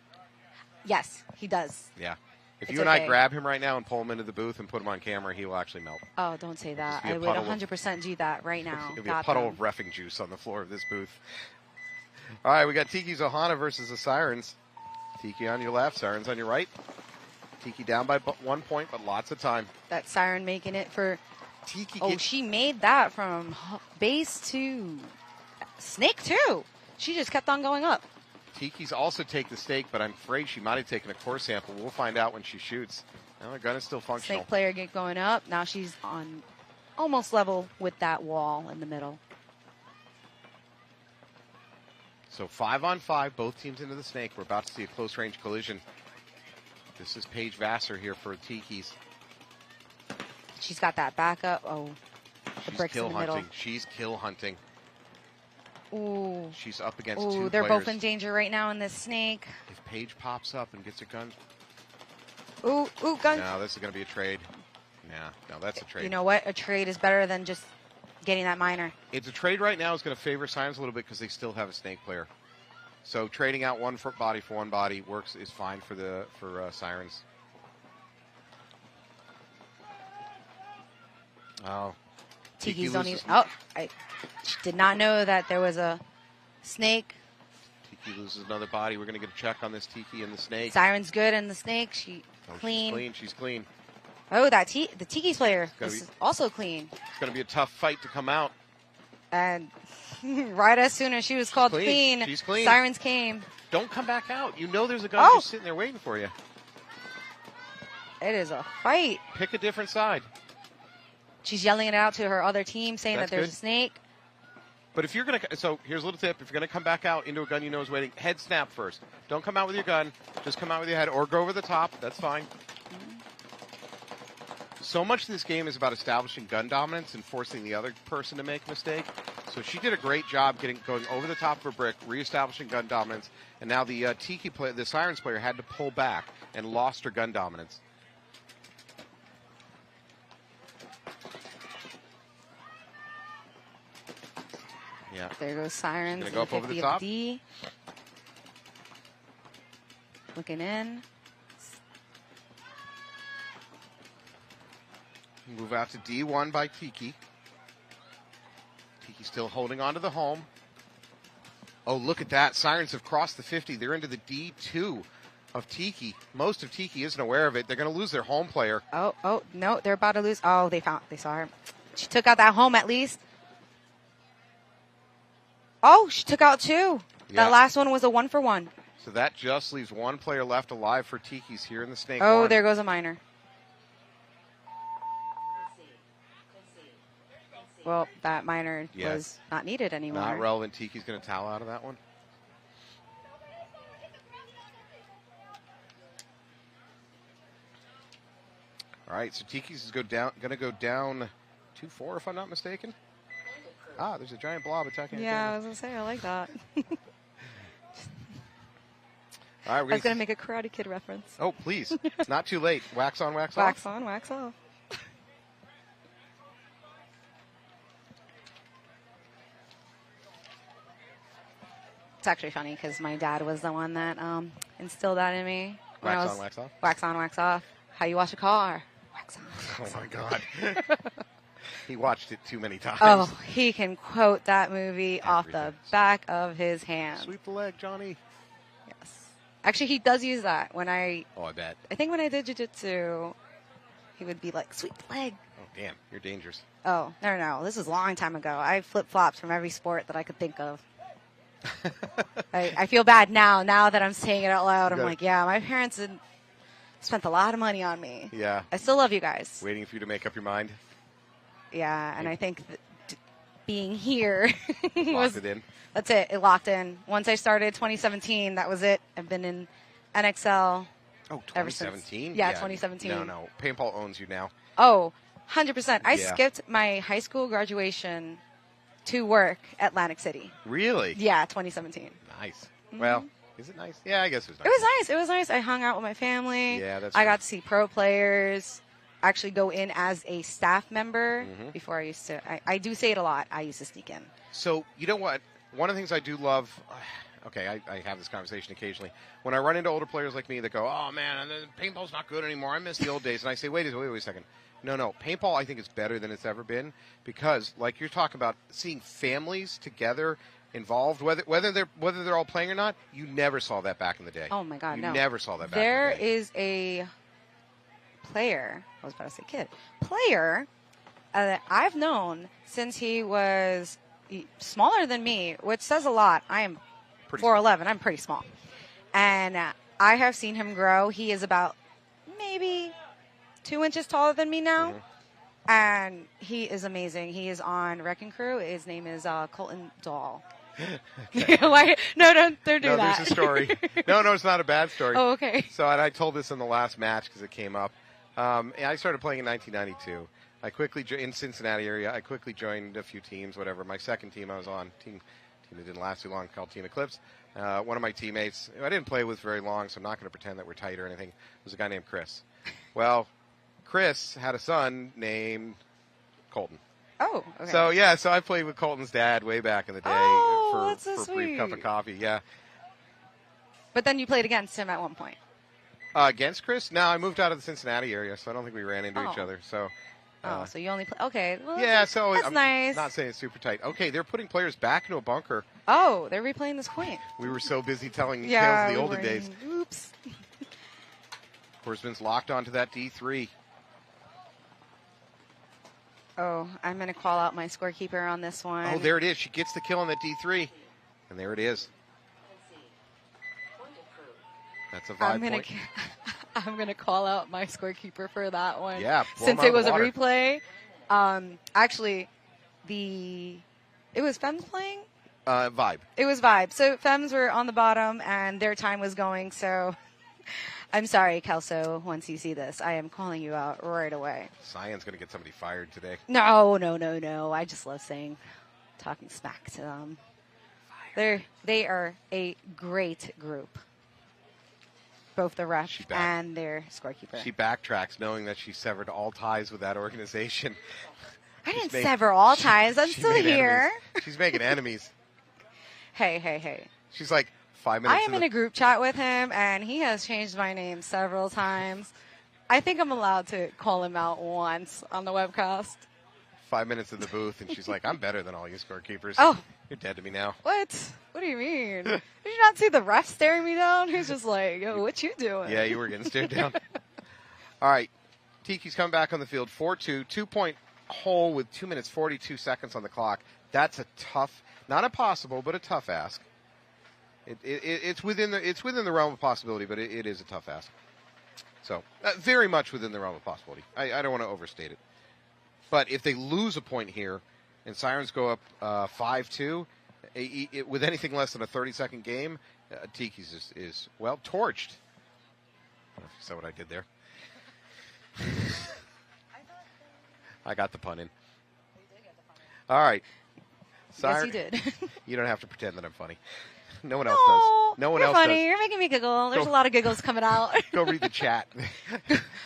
Yes, he does.
Yeah. If you and I grab him right now and pull him into the booth and put him on camera, he will actually melt.
Oh, don't say that. I would 100% do that right now.
It'll be a puddle of reffing juice on the floor of this booth. All right, we got TIKI'S OHANA versus the Sirens. Tiki on your left, Sirens on your right. Tiki down by 1 point, but lots of time.
That Siren making it for
Tiki.
She made that from base to snake, too. She just kept on going up.
Tiki's also take the stake, but I'm afraid she might have taken a core sample. We'll find out when she shoots. Now, the gun is still functional.
Snake player get going up. Now she's on almost level with that wall in the middle.
So 5-on-5, both teams into the snake. We're about to see a close-range collision. This is Paige Vassar here for TIKI'S.
She's got that backup. Oh, the bricks in the middle.
She's kill hunting.
Ooh.
She's up against two players.
They're both in danger right now in this snake.
If Paige pops up and gets a gun.
Ooh, gun.
No, this is going to be a trade. No, that's a trade.
You know what? A trade is better than just getting that minor.
It's a trade right now is going to favor Sirens a little bit because they still have a snake player. So trading out one body for one body is fine for Sirens. Oh.
TIKI'S don't even. Oh, I did not know that there was a snake.
Tiki loses another body. We're going to get a check on this Tiki and the snake.
Siren's good and the snake. Clean.
She's clean.
Oh, the TIKI'S player is also clean.
It's going to be a tough fight to come out.
And right as soon as she was called clean,
she's clean.
Sirens came.
Don't come back out. You know there's a gun just sitting there waiting for you.
It is a fight.
Pick a different side.
She's yelling it out to her other team, saying that there's a snake.
But if you're going to, so here's a little tip. If you're going to come back out into a gun you know is waiting, head snap first. Don't come out with your gun. Just come out with your head or go over the top. That's fine. So much of this game is about establishing gun dominance and forcing the other person to make a mistake. So she did a great job going over the top of her brick, reestablishing gun dominance. And now the Tiki player, the Sirens player, had to pull back and lost her gun dominance. Yeah.
There goes Sirens.
Gonna go up over the
50
top.
of D. Looking in.
Move out to D1 by Tiki. Tiki still holding on to the home. Oh, look at that. Sirens have crossed the 50. They're into the D2 of Tiki. Most of Tiki isn't aware of it. They're going to lose their home player.
Oh, no, they're about to lose. Oh, they saw her. She took out that home at least. Oh, she took out 2. Yeah. That last one was a 1-for-1.
So that just leaves one player left alive for Tiki's here in the Snake.
Oh, there goes a minor. Well, that minor was not needed anymore.
Not relevant. Tiki's going to towel out of that one. All right, so Tiki's is going to go down 2-4 if I'm not mistaken. Ah, there's a giant blob attacking.
Yeah, I was going to say, I like that.
All right,
I was going to make a Karate Kid reference.
Oh, please. It's not too late. Wax on, wax off.
Wax on, wax off. It's actually funny because my dad was the one that instilled that in me.
Wax on, wax off?
Wax on, wax off. How you wash a car? Wax on.
Oh, my God. He watched it too many times.
Oh, he can quote that movie off the back of his hand.
Sweep the leg, Johnny.
Yes. Actually, he does use that when I...
Oh, I bet.
I think when I did jiu-jitsu, he would be like, sweep the leg.
Oh, damn. You're dangerous.
Oh, no. This was a long time ago. I flip-flopped from every sport that I could think of. I feel bad now that I'm saying it out loud. I'm like, yeah, my parents had spent a lot of money on me.
Yeah.
I still love you guys.
Waiting for you to make up your mind.
Yeah, and I think being here
locked it in.
That's it. It locked in. Once I started 2017, that was it. I've been in NXL.
Oh, 2017?
Yeah, 2017.
No. Paintball owns you now.
Oh, 100%. I skipped my high school graduation to work at Atlantic City.
Really?
Yeah, 2017.
Nice. Mm-hmm. Well, is it nice? Yeah, I guess it was nice.
It was nice. I hung out with my family.
Yeah, that's
I got to see pro players. Actually go in as a staff member before I used to. I do say it a lot. I used to sneak in.
So, you know what? One of the things I do love, okay, I have this conversation occasionally. When I run into older players like me that go, oh, man, paintball's not good anymore. I miss the old days. And I say, wait a second. No. Paintball, I think, is better than it's ever been because, like you're talking about, seeing families together involved, whether they're all playing or not, you never saw that back in the day.
Oh, my God,
you
no.
never saw that back
there
in the day.
Is a player, I was about to say kid, player that I've known since he was smaller than me, which says a lot. I am 4'11". I'm pretty small. And I have seen him grow. He is about maybe 2 inches taller than me now. And he is amazing. He is on Wrecking Crew. His name is Colton Dahl. Why? No, don't do that.
No, there's a story. No, it's not a bad story.
Oh, okay.
So I told this in the last match because it came up. I started playing in 1992. I quickly, in Cincinnati area, I quickly joined a few teams, whatever. My second team I was on, team that didn't last too long, called Team Eclipse. One of my teammates, who I didn't play with very long, so I'm not going to pretend that we're tight or anything, was a guy named Chris. Well, Chris had a son named Colton.
Oh, okay.
So I played with Colton's dad way back in the day for a brief cup of coffee, yeah.
But then you played against him at one point.
Against Chris? No, I moved out of the Cincinnati area, so I don't think we ran into each other. So,
so you only play. Okay, well,
yeah. So
that's
I'm
nice.
Not saying it's super tight. Okay, they're putting players back into a bunker.
Oh, they're replaying this point.
We were so busy telling tales of the olden days.
Oops.
Horseman's locked onto that D3.
Oh, I'm going to call out my scorekeeper on this one.
Oh, there it is. She gets the kill on that D3, and there it is. That's a vibe point.
I'm gonna call out my scorekeeper for that one.
Yeah,
since it was a replay. Actually, it was FEMMES playing.
Vibe.
It was Vibe. So FEMMES were on the bottom, and their time was going. So I'm sorry, Kelso. Once you see this, I am calling you out right away.
Cyan's gonna get somebody fired today.
No. I just love talking smack to them. They are a great group. Both the ref and their scorekeeper.
She backtracks knowing that she severed all ties with that organization.
I didn't sever all ties. I'm
she
still here.
Enemies. She's making enemies.
Hey.
She's like 5 minutes.
I am in a group chat with him, and he has changed my name several times. I think I'm allowed to call him out once on the webcast.
5 minutes in the booth, and she's like, I'm better than all you scorekeepers.
Oh.
You're dead to me now.
What? What do you mean? Did you not see the ref staring me down? He's just like, yo, what you doing?
Yeah, you were getting stared down. All right. Tiki's coming back on the field, 4-2, 2-point hole with 2 minutes, 42 seconds on the clock. That's a tough, not impossible, but a tough ask. It's within the realm of possibility, but it is a tough ask. So, very much within the realm of possibility. I don't want to overstate it. But if they lose a point here and Sirens go up 5-2, with anything less than a 30-second game, Tiki's is, well, torched. I don't know if you saw what I did there. I got the pun in. All right.
Yes, you did.
You don't have to pretend that I'm funny. No one else does. No one else
funny.
does.
You're making me giggle. There's a lot of giggles coming out.
Go read the chat.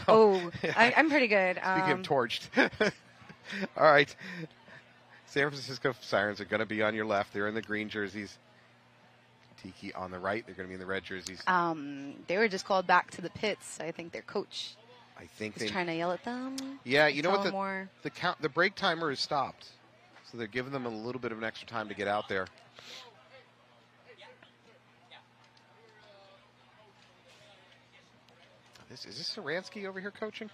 I'm pretty good.
Speaking of torched. All right. San Francisco Sirens are going to be on your left. They're in the green jerseys. Tiki on the right. They're going to be in the red jerseys.
They were just called back to the pits. I think their coach was trying to yell at them.
Yeah, you know what? The break timer is stopped. So they're giving them a little bit of an extra time to get out there. Is this Saransky over here coaching?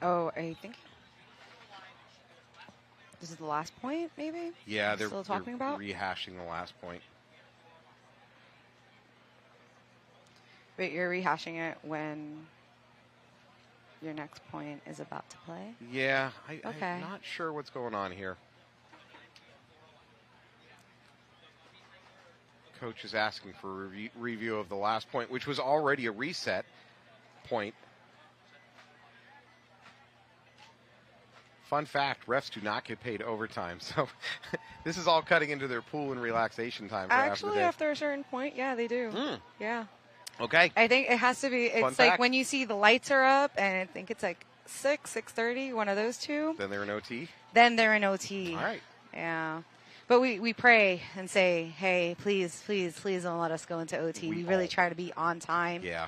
Oh, I think this is the last point, maybe?
Yeah, they're
talking about
rehashing the last point.
But you're rehashing it when your next point is about to play?
Yeah, I'm not sure what's going on here. Coach is asking for a review of the last point, which was already a reset point. Fun fact, refs do not get paid overtime. So this is all cutting into their pool and relaxation time.
Actually, after a certain point, yeah, they do. Yeah.
Okay.
I think it has to be, it's like when you see the lights are up, and I think it's like 6:30, one of those two.
Then they're in OT?
Then they're in OT.
All right.
Yeah. But we pray and say, hey, please don't let us go into OT. We really try to be on time.
Yeah.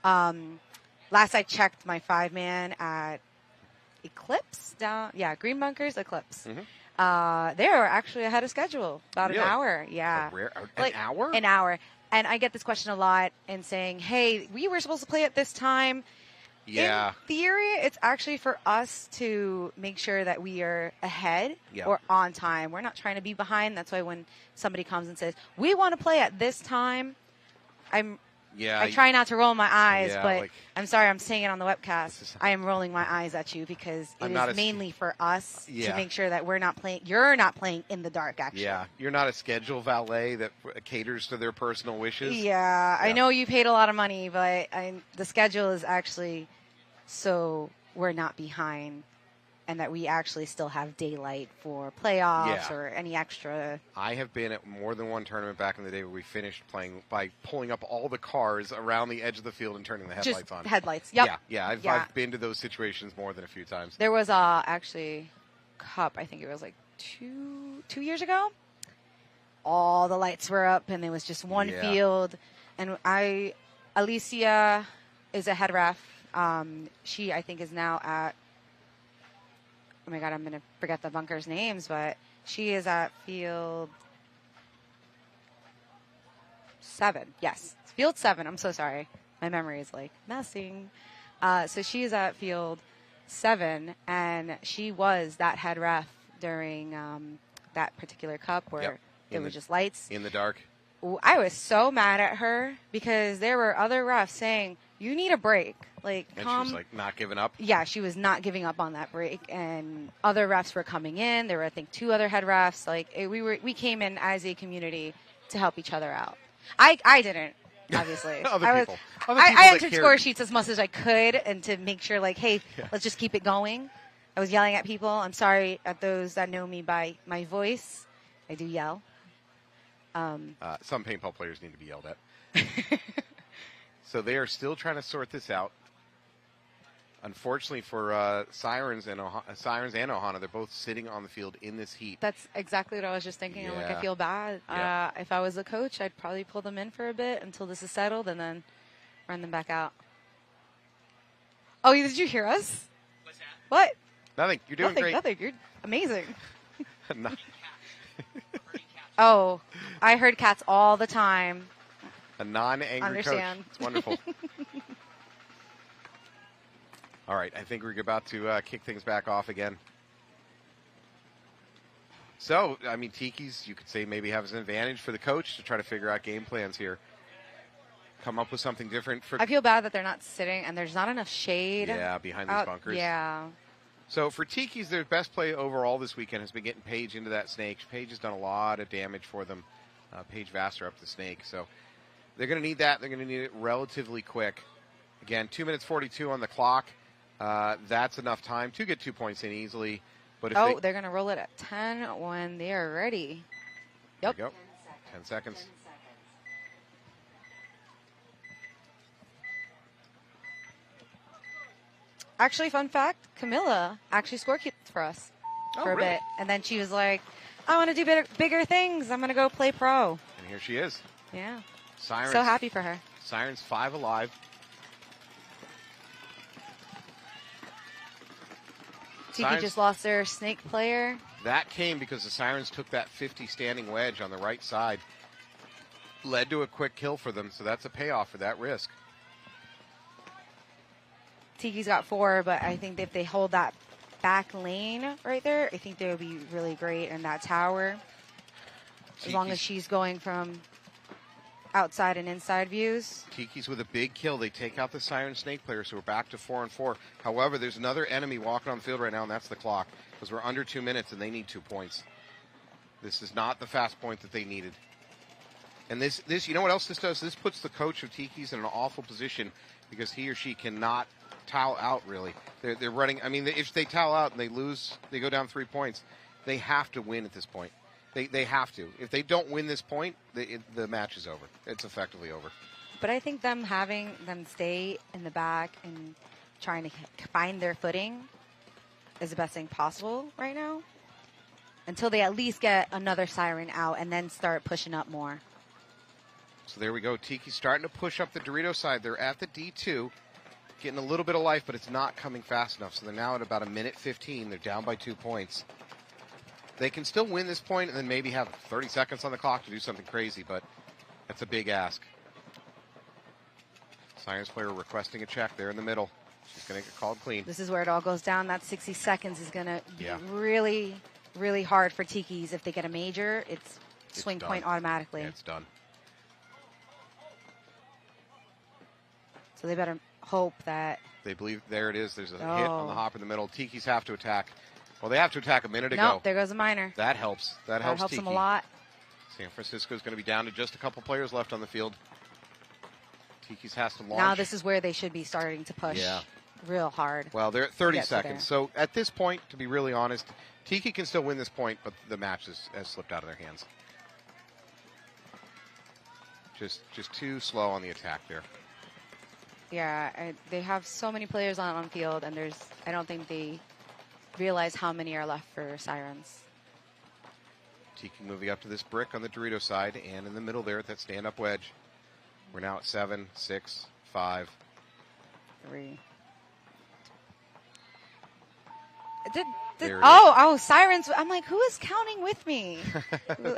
Last I checked my 5-man at Eclipse Green Bunkers, Eclipse.
Mm-hmm.
They were actually ahead of schedule, about an hour. Yeah.
An hour?
An hour. And I get this question a lot and saying, hey, we were supposed to play at this time.
Yeah.
In theory, it's actually for us to make sure that we are ahead or on time. We're not trying to be behind. That's why when somebody comes and says, we want to play at this time, I try not to roll my eyes, but I'm sorry, I'm saying it on the webcast. I am rolling my eyes at you because it is mainly for us to make sure that we're not playing. You're not playing in the dark, actually.
Yeah, you're not a schedule valet that caters to their personal wishes.
Yeah, I know you paid a lot of money, but the schedule is actually so we're not behind and that we actually still have daylight for playoffs or any extra.
I have been at more than one tournament back in the day where we finished playing by pulling up all the cars around the edge of the field and turning the headlights on.
Headlights, yep.
Yeah, I've been to those situations more than a few times.
There was actually Cup, I think it was like two years ago. All the lights were up and there was just one field. And Alicia is a head ref. She, I think, is now at, oh my God, I'm going to forget the bunkers' names, but she is at field 7. Yes, field 7. I'm so sorry. My memory is like messing. So she is at field 7, and she was that head ref during that particular cup where there were just lights.
In the dark.
I was so mad at her because there were other refs saying, you need a break.
And she was like not giving up?
Yeah, she was not giving up on that break. And other refs were coming in. There were, I think, 2 other head refs. We came in as a community to help each other out. I didn't, obviously. I entered score sheets as much as I could and to make sure, hey, let's just keep it going. I was yelling at people. I'm sorry at those that know me by my voice. I do yell.
Some paintball players need to be yelled at. So they are still trying to sort this out. Unfortunately for Sirens and OHANA, they're both sitting on the field in this heat.
That's exactly what I was just thinking. I'm like, I feel bad.
Yeah.
If I was a coach, I'd probably pull them in for a bit until this is settled and then run them back out. Oh, did you hear us?
What's that?
What?
Nothing. You're doing great.
Nothing. You're amazing.
No.
Oh, I heard cats all the time.
A non-angry coach. It's wonderful. All right, I think we're about to kick things back off again. So, I mean, TIKI'S, you could say, maybe has an advantage for the coach to try to figure out game plans here. Come up with something different.
I feel bad that they're not sitting, and there's not enough shade.
Yeah, behind these bunkers.
Yeah.
So for TIKI'S, their best play overall this weekend has been getting Paige into that snake. Paige has done a lot of damage for them. Paige Vassar up the snake. So they're going to need that. They're going to need it relatively quick. Again, 2 minutes 42 on the clock. That's enough time to get 2 points in easily. But if
they're going to roll it at 10 when they are ready. Yep.
There you go. 10 seconds.
Actually, fun fact, Camilla actually scorekeeped for us for a bit. And then she was like, I want to do bigger things. I'm going to go play pro.
And here she is.
Yeah.
Sirens,
so happy for her.
Sirens 5 alive.
Tiki just lost their snake player.
That came because the Sirens took that 50 standing wedge on the right side. Led to a quick kill for them, so that's a payoff for that risk.
Tiki's got 4, but I think if they hold that back lane right there, I think they would be really great in that tower. As long as she's going from outside and inside views.
TIKI'S with a big kill. They take out the Siren Snake player, so we're back to 4-4. However, there's another enemy walking on the field right now, and that's the clock, because we're under 2 minutes, and they need 2 points. This is not the fast point that they needed. And this, you know what else this does? This puts the coach of TIKI'S in an awful position because he or she cannot towel out, really. They're running. I mean, if they towel out and they lose, they go down 3 points. They have to win at this point. They have to. If they don't win this point, the match is over. It's effectively over.
But I think having them stay in the back and trying to find their footing is the best thing possible right now until they at least get another siren out and then start pushing up more.
So there we go. TIKI'S starting to push up the Dorito side. They're at the D2, getting a little bit of life, but it's not coming fast enough. So they're now at about 1:15. They're down by 2 points. They can still win this point and then maybe have 30 seconds on the clock to do something crazy, but that's a big ask. Sirens player requesting a check there in the middle. She's going to get called clean.
This is where it all goes down. That 60 seconds is going to be really, really hard for TIKI'S. If they get a major, it's swing point automatically.
Yeah, it's done.
So they better hope that...
They believe, there it is. There's a hit on the hop in the middle. TIKI'S have to attack. Well, they have to attack a minute ago.
Nope, there goes a minor.
That helps. That helps
helps
Tiki.
them a lot.
San Francisco's going to be down to just a couple players left on the field. TIKI'S has to launch.
Now this is where they should be starting to push real hard.
Well, they're at 30 seconds. So at this point, to be really honest, Tiki can still win this point, but the match has slipped out of their hands. Just too slow on the attack there.
Yeah, they have so many players on field, and I don't think they realize how many are left for Sirens.
Tiki moving up to this brick on the Dorito side, and in the middle there at that stand-up wedge. We're now at 7, 6, 5.
3. Sirens. I'm like, who is counting with me?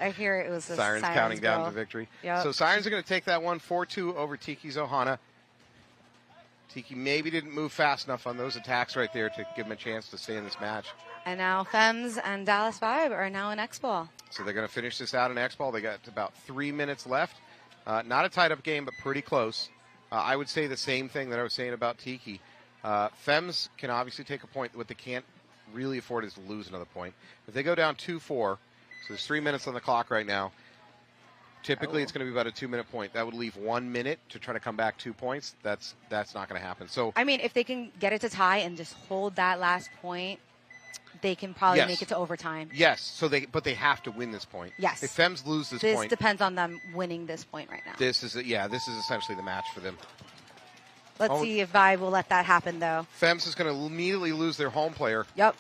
I hear it was the
Sirens counting
girl.
down to victory.
Yep.
So Sirens are going to take that one 4-2 over TIKI'S OHANA. Tiki maybe didn't move fast enough on those attacks right there to give him a chance to stay in this match.
And now FEMMES and Dallas Vibe are now in X-Ball.
So they're going to finish this out in X-Ball. They got about 3 minutes left. Not a tied-up game, but pretty close. I would say the same thing that I was saying about Tiki. FEMMES can obviously take a point. What they can't really afford is to lose another point. If they go down 2-4, so there's 3 minutes on the clock right now, typically it's going to be about a 2-minute point. That would leave 1 minute to try to come back 2 points. That's not going to happen. So
I mean, if they can get it to tie and just hold that last point, they can probably
Yes.
make it to overtime.
Yes. So but they have to win this point.
Yes.
If FEMMES lose this point,
depends on them winning this point right now.
this is essentially the match for them.
Let's see if Vi will let that happen, though.
FEMMES is going to immediately lose their home player.
Yep.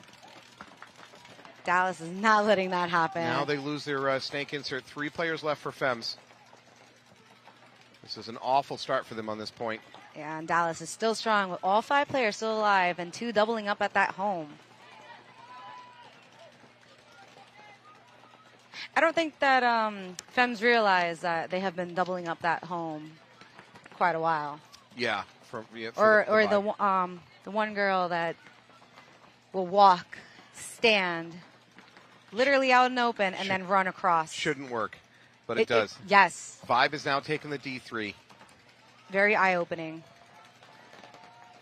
Dallas is not letting that happen.
Now they lose their snake insert. 3 players left for FEMMES. This is an awful start for them on this point.
Yeah, and Dallas is still strong with all 5 players still alive and 2 doubling up at that home. I don't think that FEMMES realize that they have been doubling up that home quite a while.
Yeah.
The one girl that will walk, stand, literally out in the open, and then run across.
Shouldn't work, but it does.
Yes.
Vibe is now taking the D3.
Very eye-opening.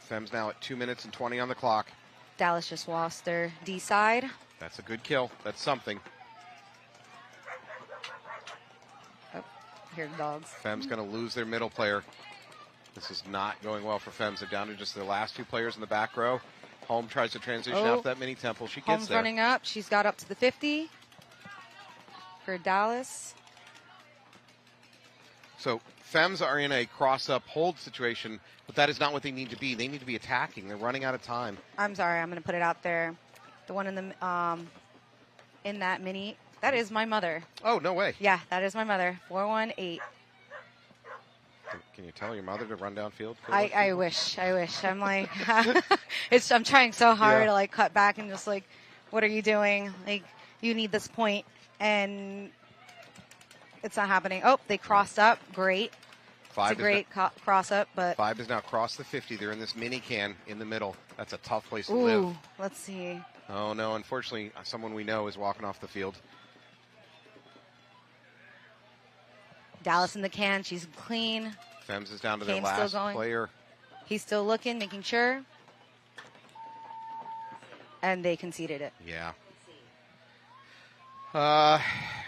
FEMMES now at 2 minutes and 20 on the clock.
Dallas just lost their D side.
That's a good kill. That's something.
Oh, here the dogs.
FEMMES going to lose their middle player. This is not going well for FEMMES. They're down to just the last 2 players in the back row. Home tries to transition off that mini temple. She gets
Home's
there.
running up. She's got up to the 50 for Dallas.
So FEMMES are in a cross-up hold situation, but that is not what they need to be. They need to be attacking. They're running out of time.
I'm sorry. I'm going to put it out there. The one in the in that mini, that is my mother.
Oh, no way.
Yeah, that is my mother. 418.
Can you tell your mother to run downfield?
I wish. I'm like, I'm trying so hard to like cut back and just like, what are you doing? Like, you need this point, and it's not happening. Oh, they crossed up. Great. It's a great cross up, but
Vibe has now crossed the 50. They're in this mini can in the middle. That's a tough place to
ooh,
live.
let's see.
Oh no! Unfortunately, someone we know is walking off the field.
Dallas in the can. She's clean.
FEMMES is down to
Kane's
their last
still going.
player.
He's still looking, making sure. And they conceded it.
Yeah.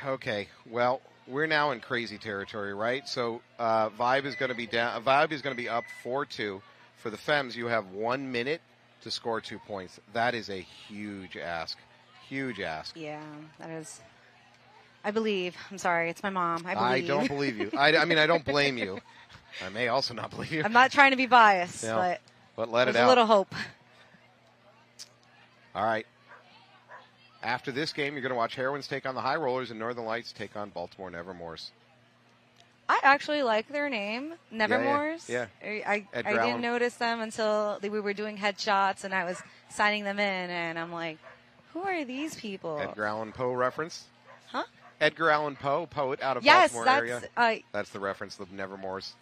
Okay. Well, we're now in crazy territory, right? So Vibe is going to be down. Vibe is going to be up 4-2. For the FEMMES, you have 1 minute to score 2 points. That is a huge ask. Huge ask.
Yeah, that is. I believe. I'm sorry. It's my mom. I believe.
I don't believe you. I mean, I don't blame you. I may also not believe you.
I'm not trying to be biased,
No, but let it
there's
out.
a little hope.
All right. After this game, you're going to watch Heroines take on the High Rollers and Northern Lights take on Baltimore Nevermores.
I actually like their name, Nevermores.
Yeah.
I didn't notice them until we were doing headshots and I was signing them in, and I'm like, who are these people?
Edgar Allan Poe reference?
Huh?
Edgar Allan Poe, poet out of
Yes,
Baltimore
that's
area. That's the reference, the Nevermores.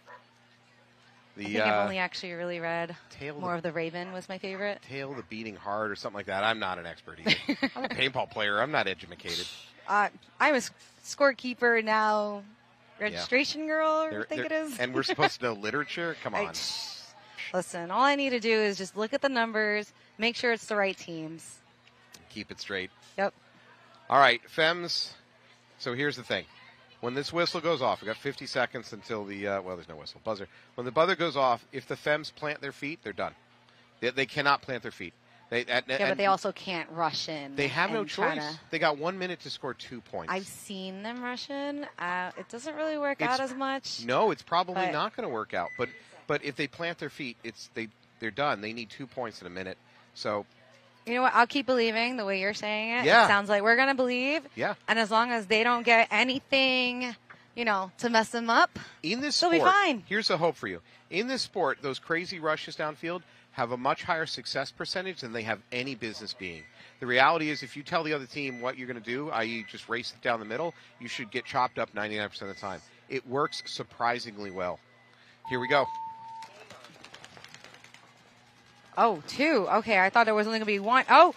I think I've only actually really read more of the Raven was my favorite.
Tale of the Beating Heart or something like that. I'm not an expert either. I'm a paintball player. I'm not educated.
I'm a scorekeeper now. Registration girl, I think it is.
And we're supposed to know literature? Come on.
Listen, all I need to do is just look at the numbers, make sure it's the right teams.
Keep it straight.
Yep.
All right, FEMMES. So here's the thing. When this whistle goes off, we've got 50 seconds until the, there's no whistle, buzzer. When the buzzer goes off, if the FEMMES plant their feet, they're done. They cannot plant their feet.
But they also can't rush in.
They have no choice. They got 1 minute to score 2 points.
I've seen them rush in. It doesn't really work out as much.
No, it's probably not going to work out. But if they plant their feet, they're done. They need 2 points in a minute. So,
you know what? I'll keep believing the way you're saying it.
Yeah.
It sounds like we're going to believe.
Yeah.
And as long as they don't get anything, to mess them up,
in this
they'll
sport,
be fine.
Here's a hope for you. In this sport, those crazy rushes downfield have a much higher success percentage than they have any business being. The reality is, if you tell the other team what you're going to do, i.e. just race it down the middle, you should get chopped up 99% of the time. It works surprisingly well. Here we go.
Oh, 2. Okay, I thought there was only going to be 1. Oh.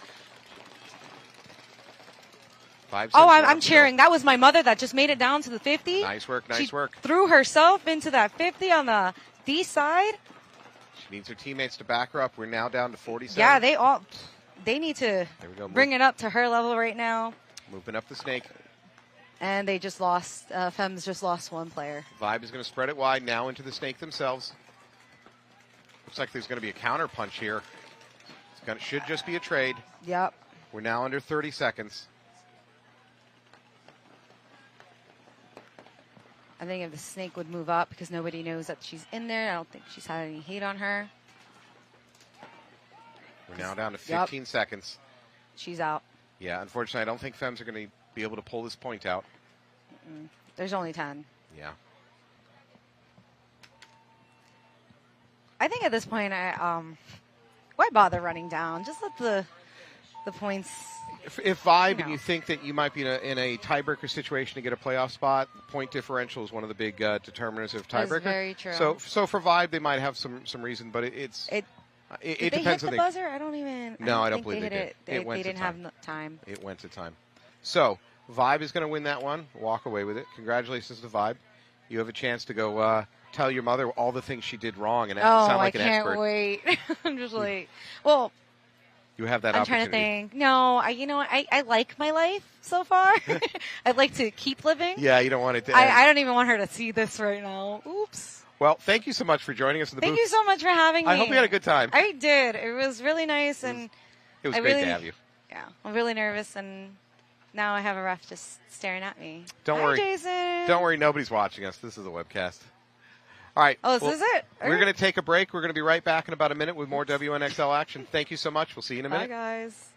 5
I'm cheering. That was my mother that just made it down to the 50.
Nice work,
She threw herself into that 50 on the D side.
She needs her teammates to back her up. We're now down to 47.
Yeah, they need to bring it up to her level right now.
Moving up the snake.
And they just lost, FEMMES just lost 1 player.
Vibe is going to spread it wide now into the snake themselves. Looks like there's going to be a counter punch here. Should just be a trade.
Yep.
We're now under 30 seconds.
I think if the snake would move up because nobody knows that she's in there, I don't think she's had any hate on her.
We're now down to 15 seconds.
She's out.
Yeah, unfortunately, I don't think Femmes are going to be able to pull this point out.
There's only 10.
Yeah.
I think at this point, why bother running down? Just let the points.
If vibe and you think that you might be in a tiebreaker situation to get a playoff spot, point differential is one of the big determinants of tiebreaker.
That's very true.
So for vibe, they might have some reason, but it
did they
depends
hit the buzzer? I don't even.
No, I don't
think
believe
they
they
hit
did.
it. They didn't have time.
It went to time. So Vibe is going to win that one. Walk away with it. Congratulations to Vibe. You have a chance to go tell your mother all the things she did wrong and sound like an expert.
I can't wait. I'm just like, well.
You have that
I'm
opportunity.
trying to think. No, I like my life so far. I'd like to keep living.
Yeah, you don't want it to end.
I don't even want her to see this right now. Oops.
Well, thank you so much for joining us in the booth.
Thank you so much for having me.
I hope you had a good time.
I did. It was really nice, and
it was great to have you.
Yeah, I'm really nervous, and now I have a ref just staring at me.
Don't
Hi,
worry,
Jason.
Don't worry. Nobody's watching us. This is a webcast. All right.
Oh, this is it.
We're going to take a break. We're going to be right back in about a minute with more WNXL action. Thank you so much. We'll see you in a minute.
Bye, guys.